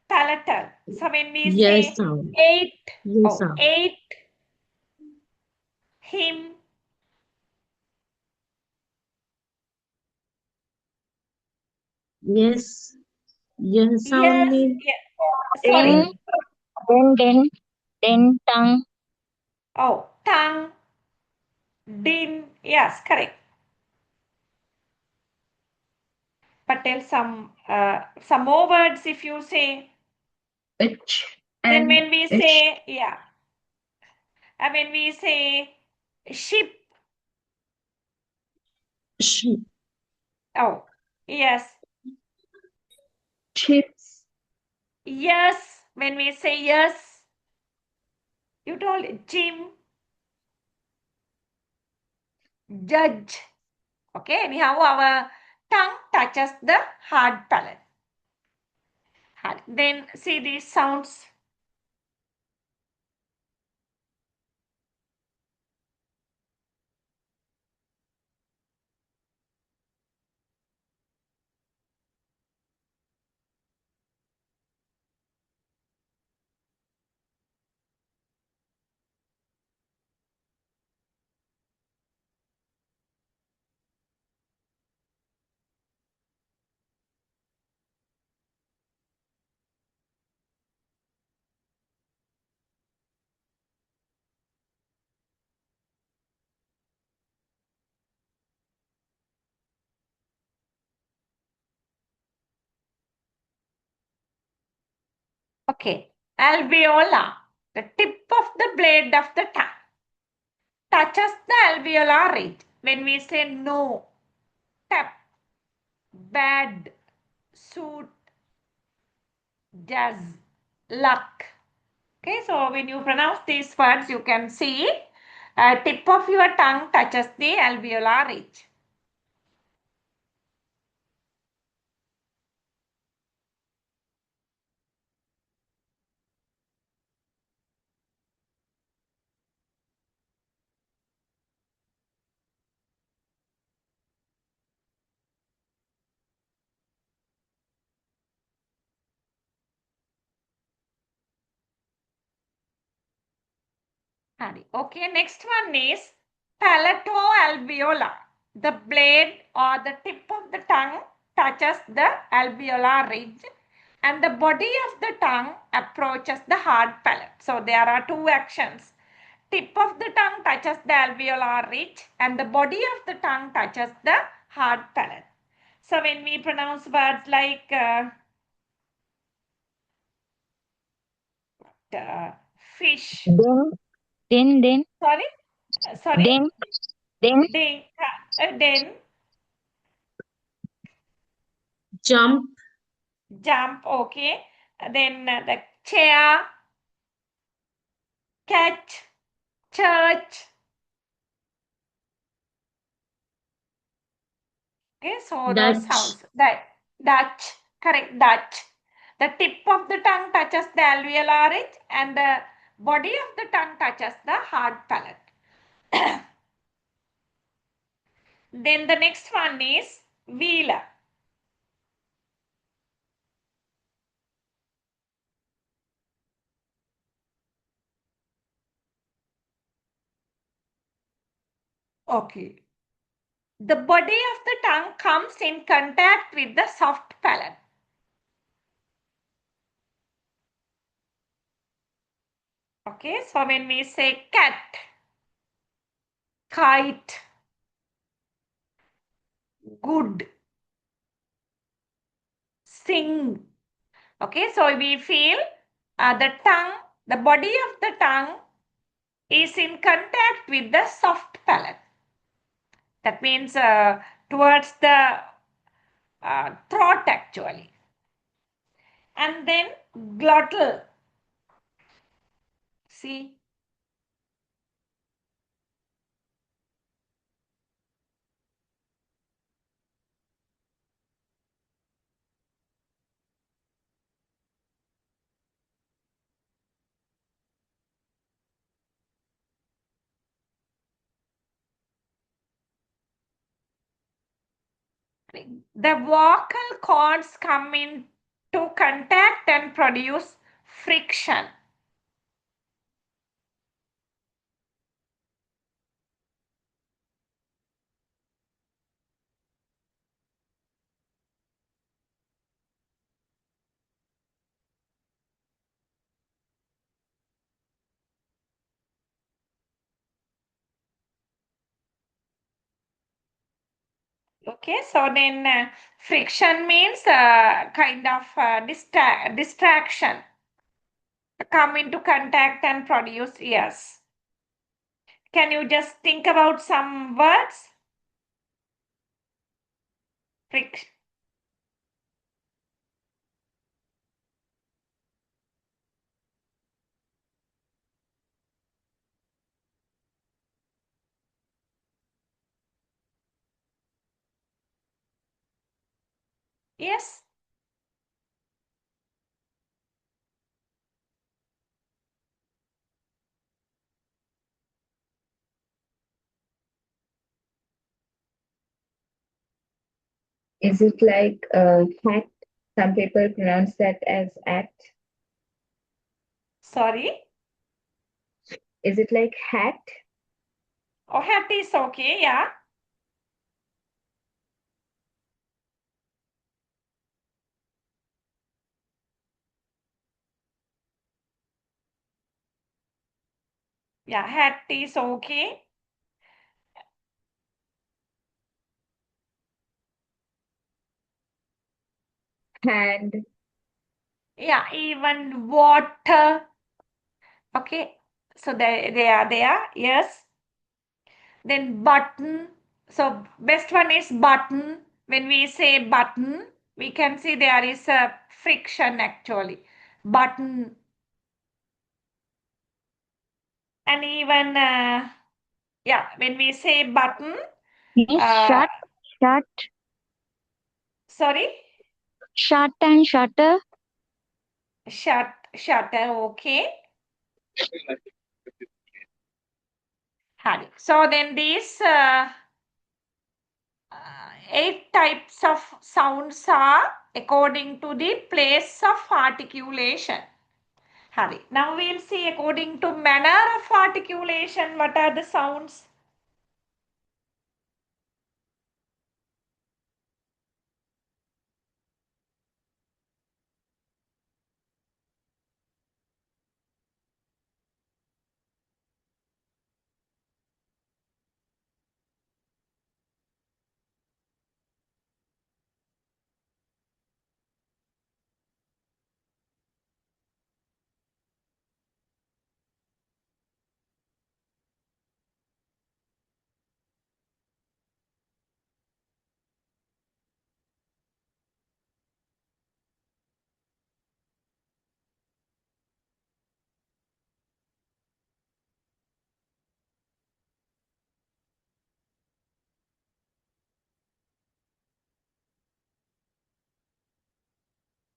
Palatal. So when we Yes, say sound. ate, Yes, sound. ate him, Yes. Yes, sound yes, mean yeah. Din, Sorry. din, tongue. Oh, tongue, din. Yes, correct. But tell some more words if you say. Itch. Then And when we itch. say, yeah. When we say ship, sheep. oh, yes. Chips. Yes, when we say yes, you told it, Jim, judge. Okay, anyhow, our tongue touches the hard palate. Then see these sounds. Okay, alveolar, the tip of the blade of the tongue, touches the alveolar ridge. When we say no, tap, bad, suit, does, luck. Okay, so when you pronounce these words, you can see tip of your tongue touches the alveolar ridge. Okay, next one is palatoalveolar. The blade or the tip of the tongue touches the alveolar ridge and the body of the tongue approaches the hard palate. So there are two actions. Tip of the tongue touches the alveolar ridge and the body of the tongue touches the hard palate. So when we pronounce words like fish, Then, sorry, sorry, then, then, then, then, jump, jump, okay. Then the chair, catch, church. Okay, so those Dutch, sounds. That Dutch, correct, Dutch. The tip of the tongue touches the alveolar ridge and the body of the tongue touches the hard palate. Then the next one is wheeler. Okay. The body of the tongue comes in contact with the soft palate. Okay, so when we say cat, kite, good, sing. Okay, so we feel the tongue, the body of the tongue is in contact with the soft palate. That means towards the throat actually. And then glottal. See, the vocal cords come into contact and produce friction. Okay, so then friction means kind of distraction. Come into contact and produce, yes. Can you just think about some words? Friction. Yes. Is it like hat? Some people pronounce that as act. Sorry? Is it like hat? Oh, hat is okay, yeah. Yeah, hat is okay. Hand. Yeah, even water. Okay, so they are there, yes. Then button. So best one is button. When we say button, we can see there is a friction actually. Button. And even, yeah, when we say button, Yes, uh, shut, sorry, shut and shutter. shutter, okay. Hari. So then these 8 types of sounds are according to the place of articulation. Hari. Now we'll see according to manner of articulation what are the sounds.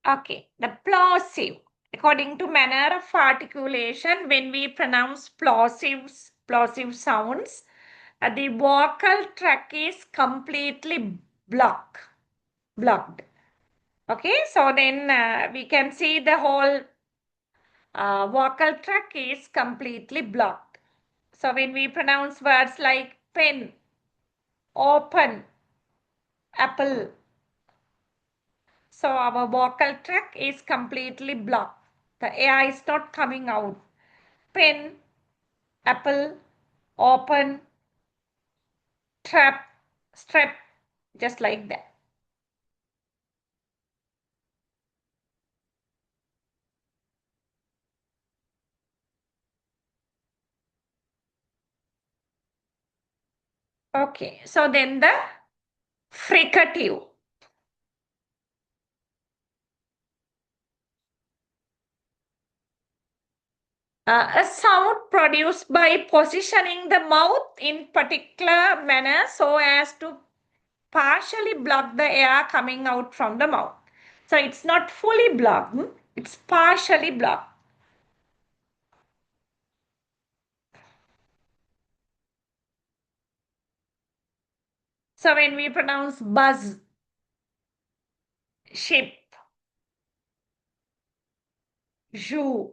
Okay, the plosive. According to manner of articulation, when we pronounce plosive sounds, the vocal tract is completely blocked. Okay, so then we can see the whole vocal tract is completely blocked. So when we pronounce words like pen, open, apple, so our vocal tract is completely blocked. The air is not coming out. Pen, apple, open, trap, strap, just like that. Okay, so then the fricative. A sound produced by positioning the mouth in particular manner so as to partially block the air coming out from the mouth. So it's not fully blocked, it's partially blocked. So when we pronounce buzz, ship, shoe,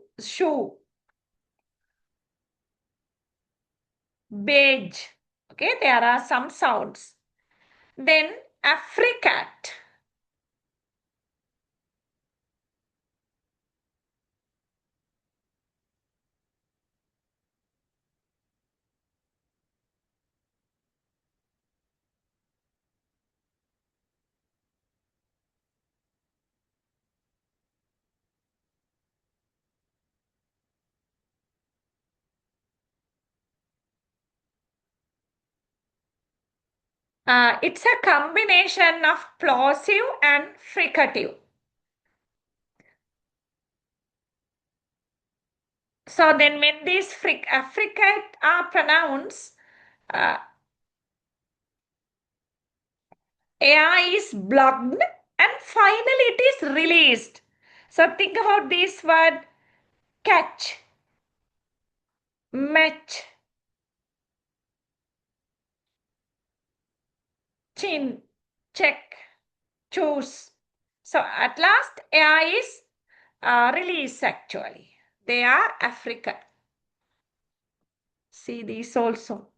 beige, okay, there are some sounds. Then affricat. It's a combination of plosive and fricative. So then when these affricate are pronounced, uh, air is blocked and finally it is released. So think about this word catch, match, chin, check. choose. So at last air is released actually. They are African. See these also.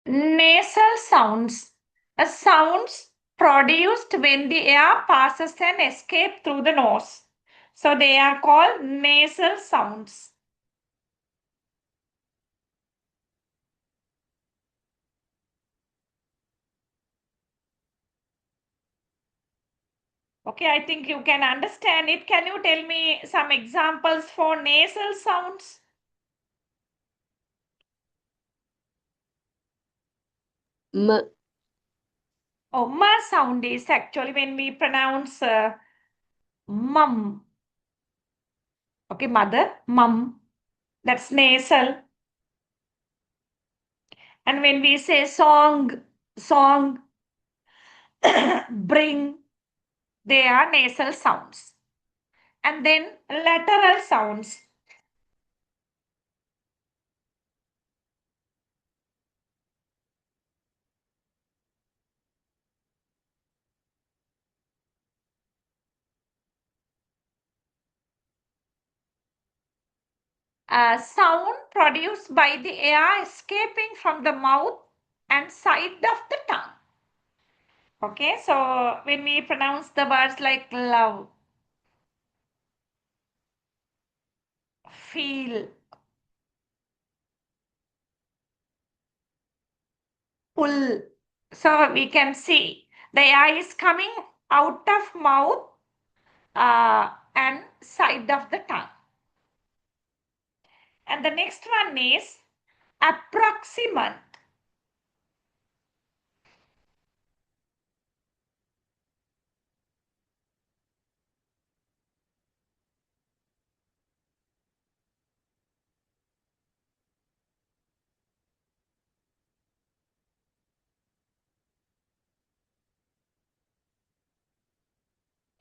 Nasal sounds. Sounds produced when the air passes and escape through the nose. So they are called nasal sounds. Okay, I think you can understand it. Can you tell me some examples for nasal sounds? M, Oh, ma sound is actually when we pronounce mum. Okay, mother, mum. That's nasal. And when we say song, song, bring, they are nasal sounds. And then lateral sounds. Sound produced by the air escaping from the mouth and side of the tongue. Okay, so when we pronounce the words like love, feel, pull, so we can see the air is coming out of mouth and side of the tongue. And the next one is approximant.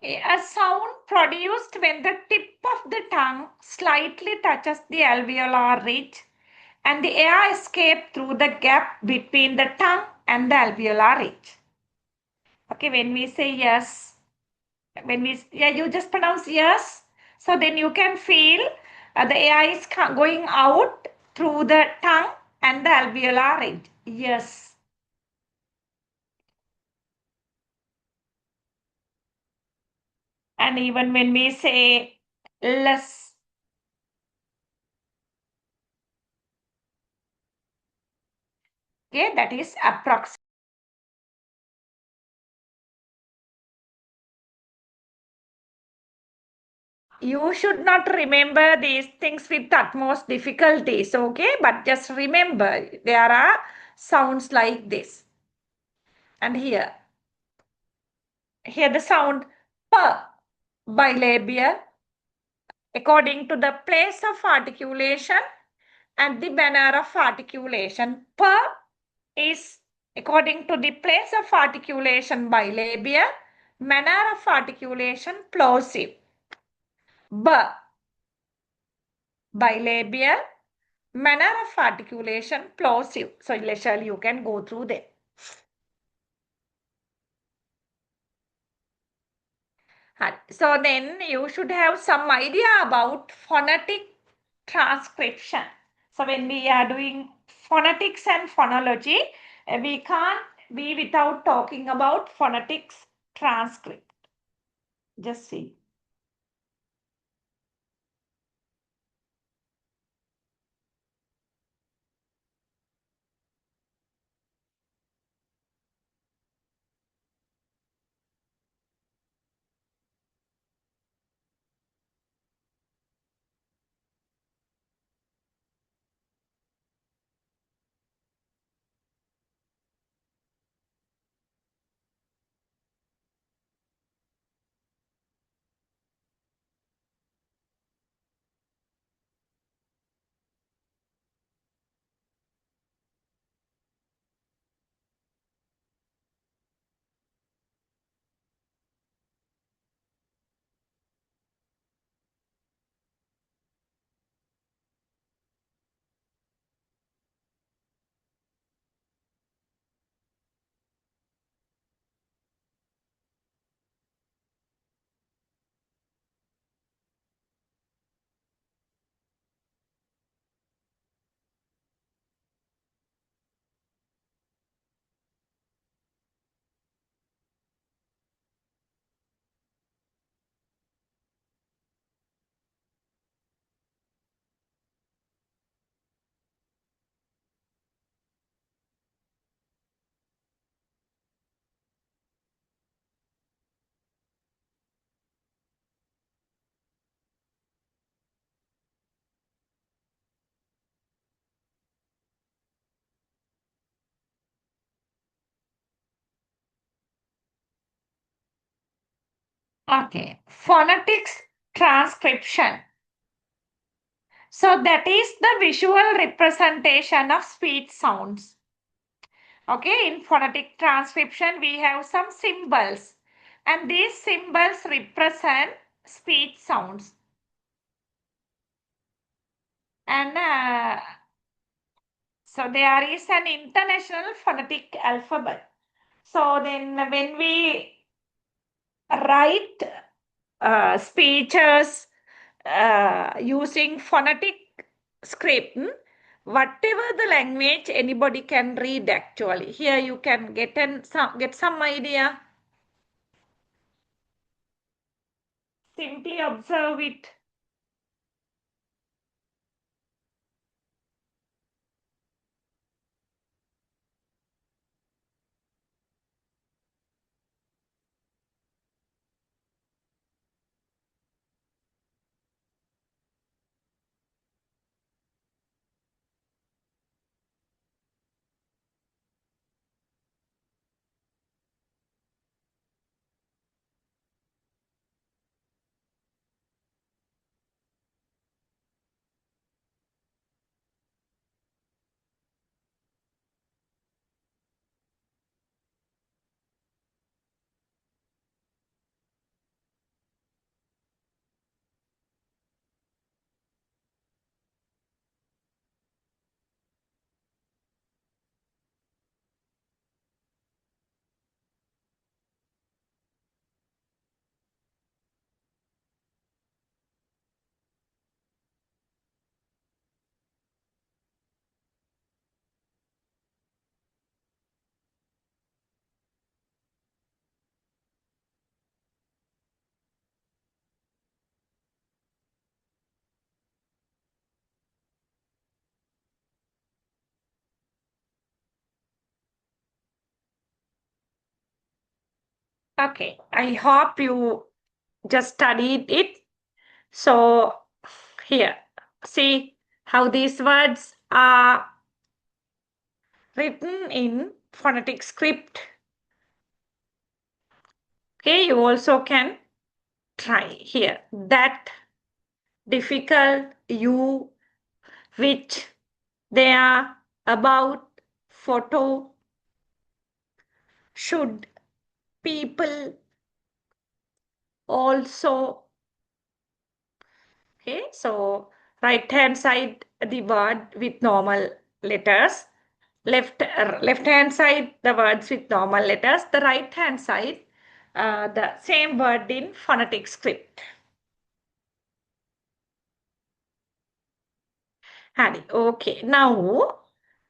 A sound produced when the tip of the tongue slightly touches the alveolar ridge and the air escapes through the gap between the tongue and the alveolar ridge. Okay, when we say yes, you just pronounce yes. So then you can feel the air is going out through the tongue and the alveolar ridge. Yes. And even when we say less, okay, that is approximate. You should not remember these things with utmost difficulties, okay? But just remember there are sounds like this. And here the sound p, bilabial, according to the place of articulation and the manner of articulation. P is according to the place of articulation bilabial, manner of articulation plosive. B, bilabial, manner of articulation plosive. So Leshal, you can go through them. So then you should have some idea about phonetic transcription. So when we are doing phonetics and phonology, we can't be without talking about phonetics transcript. Just see. Okay, phonetics transcription. So that is the visual representation of speech sounds. Okay, in phonetic transcription, we have some symbols, and these symbols represent speech sounds. And so there is an international phonetic alphabet. So then when we write speeches using phonetic script, whatever the language anybody can read actually. Here you can get some idea. Simply observe it. Okay, I hope you just studied it. So here, see how these words are written in phonetic script. Okay, you also can try here. That, difficult, you, which, there, about, photo, should, people, also. Okay, so right hand side the word with normal letters, left hand side the words with normal letters, the right hand side the same word in phonetic script. Hadi, okay, now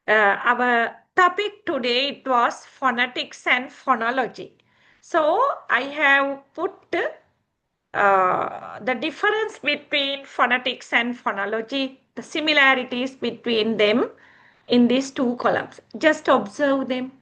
our topic today it was phonetics and phonology. So I have put the difference between phonetics and phonology, the similarities between them in these two columns. Just observe them.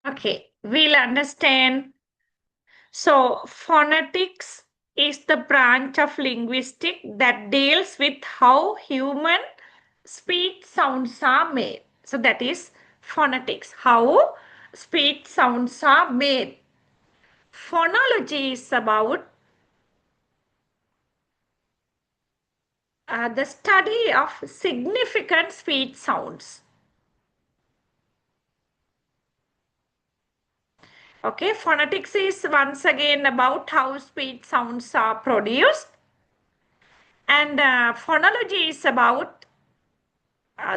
Okay, we'll understand. So, phonetics is the branch of linguistics that deals with how human speech sounds are made. So, that is phonetics, how speech sounds are made. Phonology is about the study of significant speech sounds. Okay, phonetics is once again about how speech sounds are produced, and phonology is about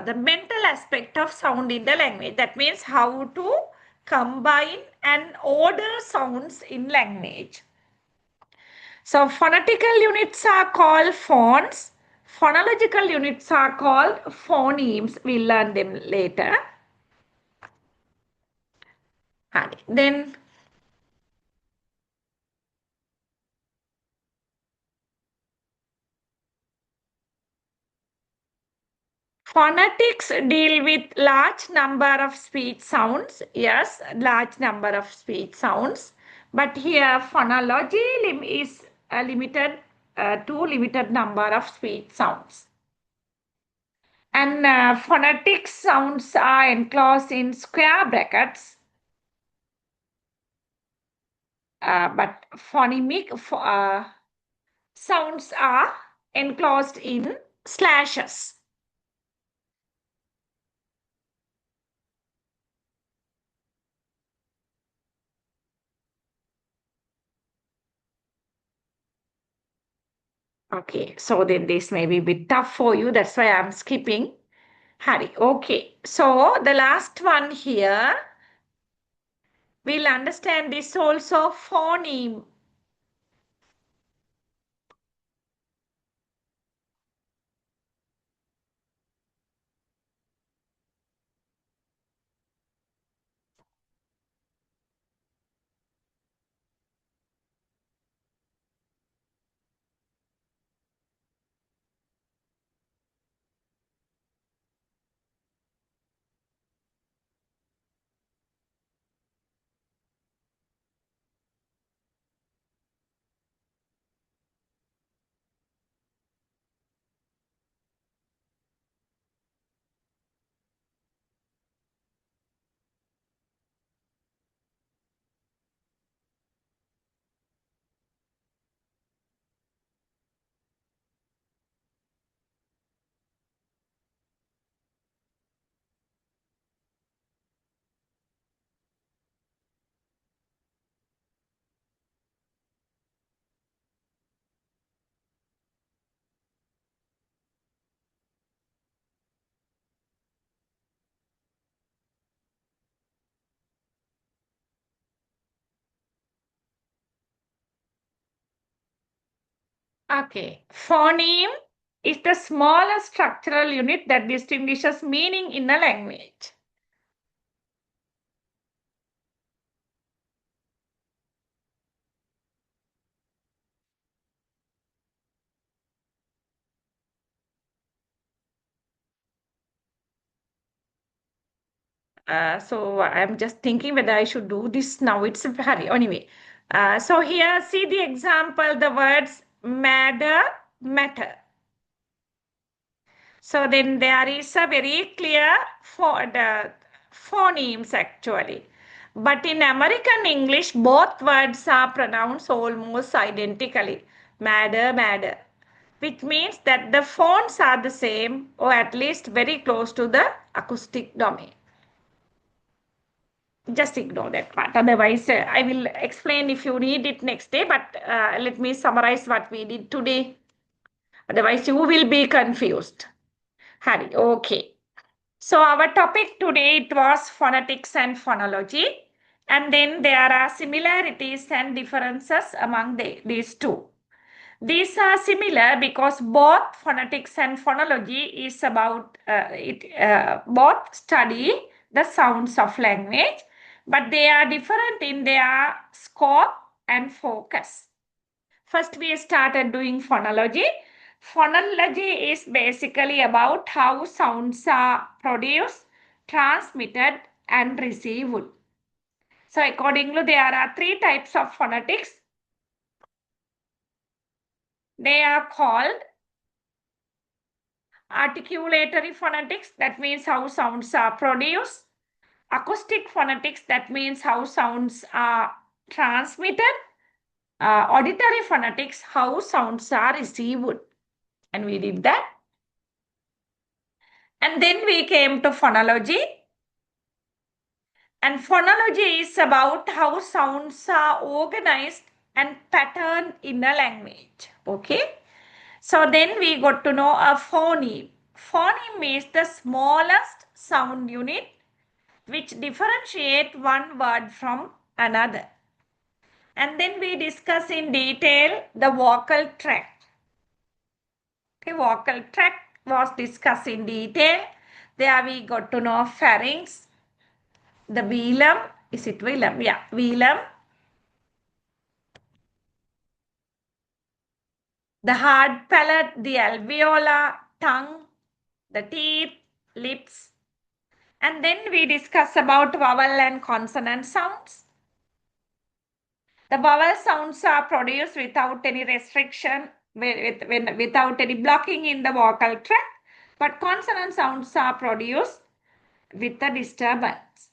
the mental aspect of sound in the language. That means how to combine and order sounds in language. So phonetical units are called phones. Phonological units are called phonemes. We'll learn them later. Then phonetics deal with large number of speech sounds. Yes, large number of speech sounds. But here phonology is limited to limited number of speech sounds. And phonetic sounds are enclosed in square brackets. But phonemic sounds are enclosed in slashes. Okay, so then this may be a bit tough for you. That's why I'm skipping. Hari, okay. So the last one here, we'll understand this also phoneme. Okay, phoneme is the smallest structural unit that distinguishes meaning in a language. So I'm just thinking whether I should do this now. It's a hurry. Anyway, so here see the example, the words matter, matter. So then there is a very clear for the phonemes actually. But in American English, both words are pronounced almost identically. Matter, matter. Which means that the phones are the same or at least very close to the acoustic domain. Just ignore that part. Otherwise, I will explain if you need it next day, but let me summarize what we did today. Otherwise, you will be confused. Hari, okay. So our topic today, it was phonetics and phonology. And then there are similarities and differences among these two. These are similar because both phonetics and phonology is about both study the sounds of language, but they are different in their scope and focus. First, we started doing phonology. Phonology is basically about how sounds are produced, transmitted, and received. So accordingly, there are three types of phonetics. They are called articulatory phonetics, that means how sounds are produced. Acoustic phonetics, that means how sounds are transmitted. Auditory phonetics, how sounds are received. And we did that. And then we came to phonology. And phonology is about how sounds are organized and patterned in a language. Okay. So then we got to know a phoneme. Phoneme is the smallest sound unit which differentiate one word from another. And then we discuss in detail the vocal tract. Okay, vocal tract was discussed in detail. There we got to know pharynx, the velum. Is it velum? Yeah, velum. The hard palate, the alveolar, tongue, the teeth, lips. And then we discuss about vowel and consonant sounds. The vowel sounds are produced without any restriction, without any blocking in the vocal tract, but consonant sounds are produced with a disturbance.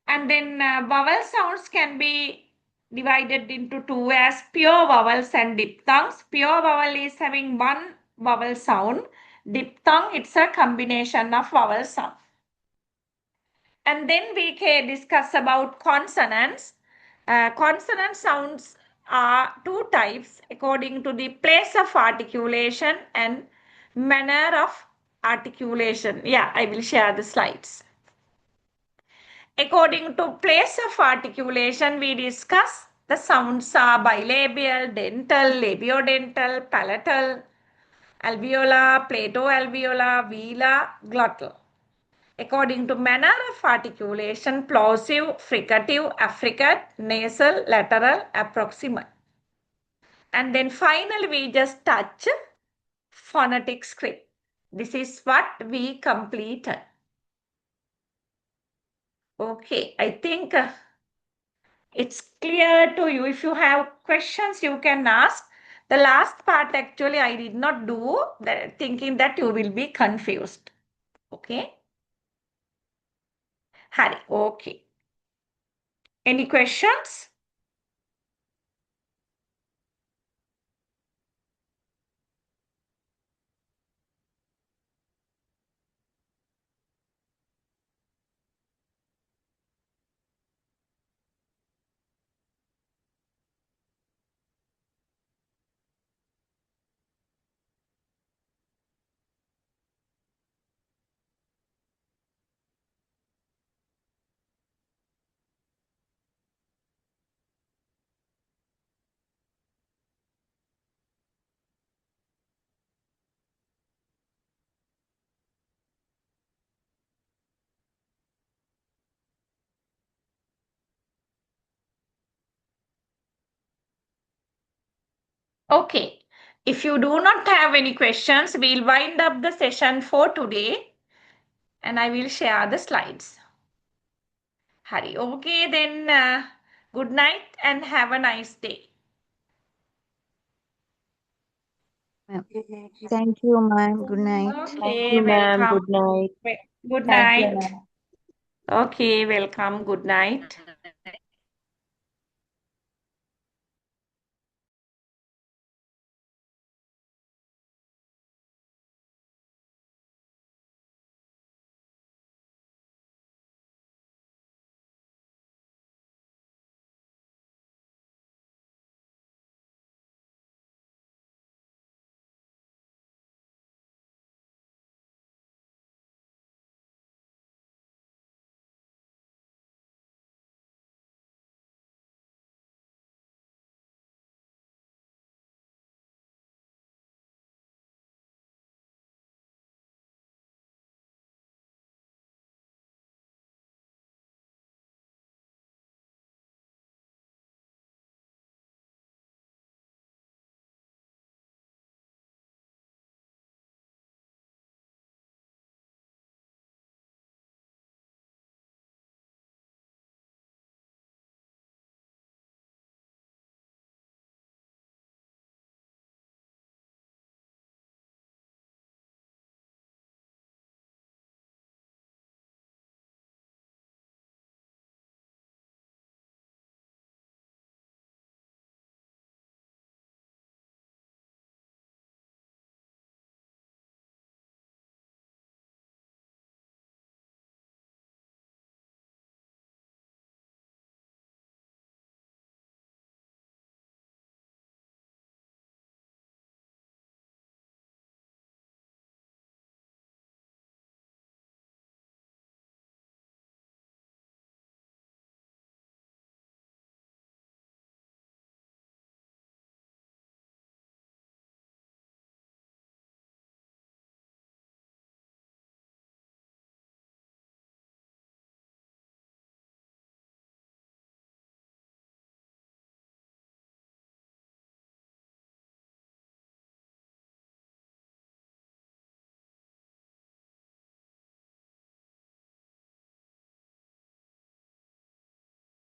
And then vowel sounds can be divided into two as pure vowels and diphthongs. Pure vowel is having one vowel sound. Diphthong, it's a combination of vowel sound. And then we can discuss about consonants. Consonant sounds are two types according to the place of articulation and manner of articulation. Yeah, I will share the slides. According to place of articulation, we discuss the sounds are bilabial, dental, labiodental, palatal, alveolar, plato-alveolar, velar, glottal. According to manner of articulation, plosive, fricative, affricate, nasal, lateral, approximate. And then finally, we just touch phonetic script. This is what we completed. Okay, I think it's clear to you. If you have questions, you can ask. The last part actually I did not do, thinking that you will be confused. Okay. Hari, okay. Any questions? Okay. If you do not have any questions, we'll wind up the session for today and I will share the slides. Hari. Okay, then good night and have a nice day. Thank you, ma'am. Good night. Okay, ma'am. welcome. Good night. Good Thank you, night. ma'am. Okay, welcome. Good night.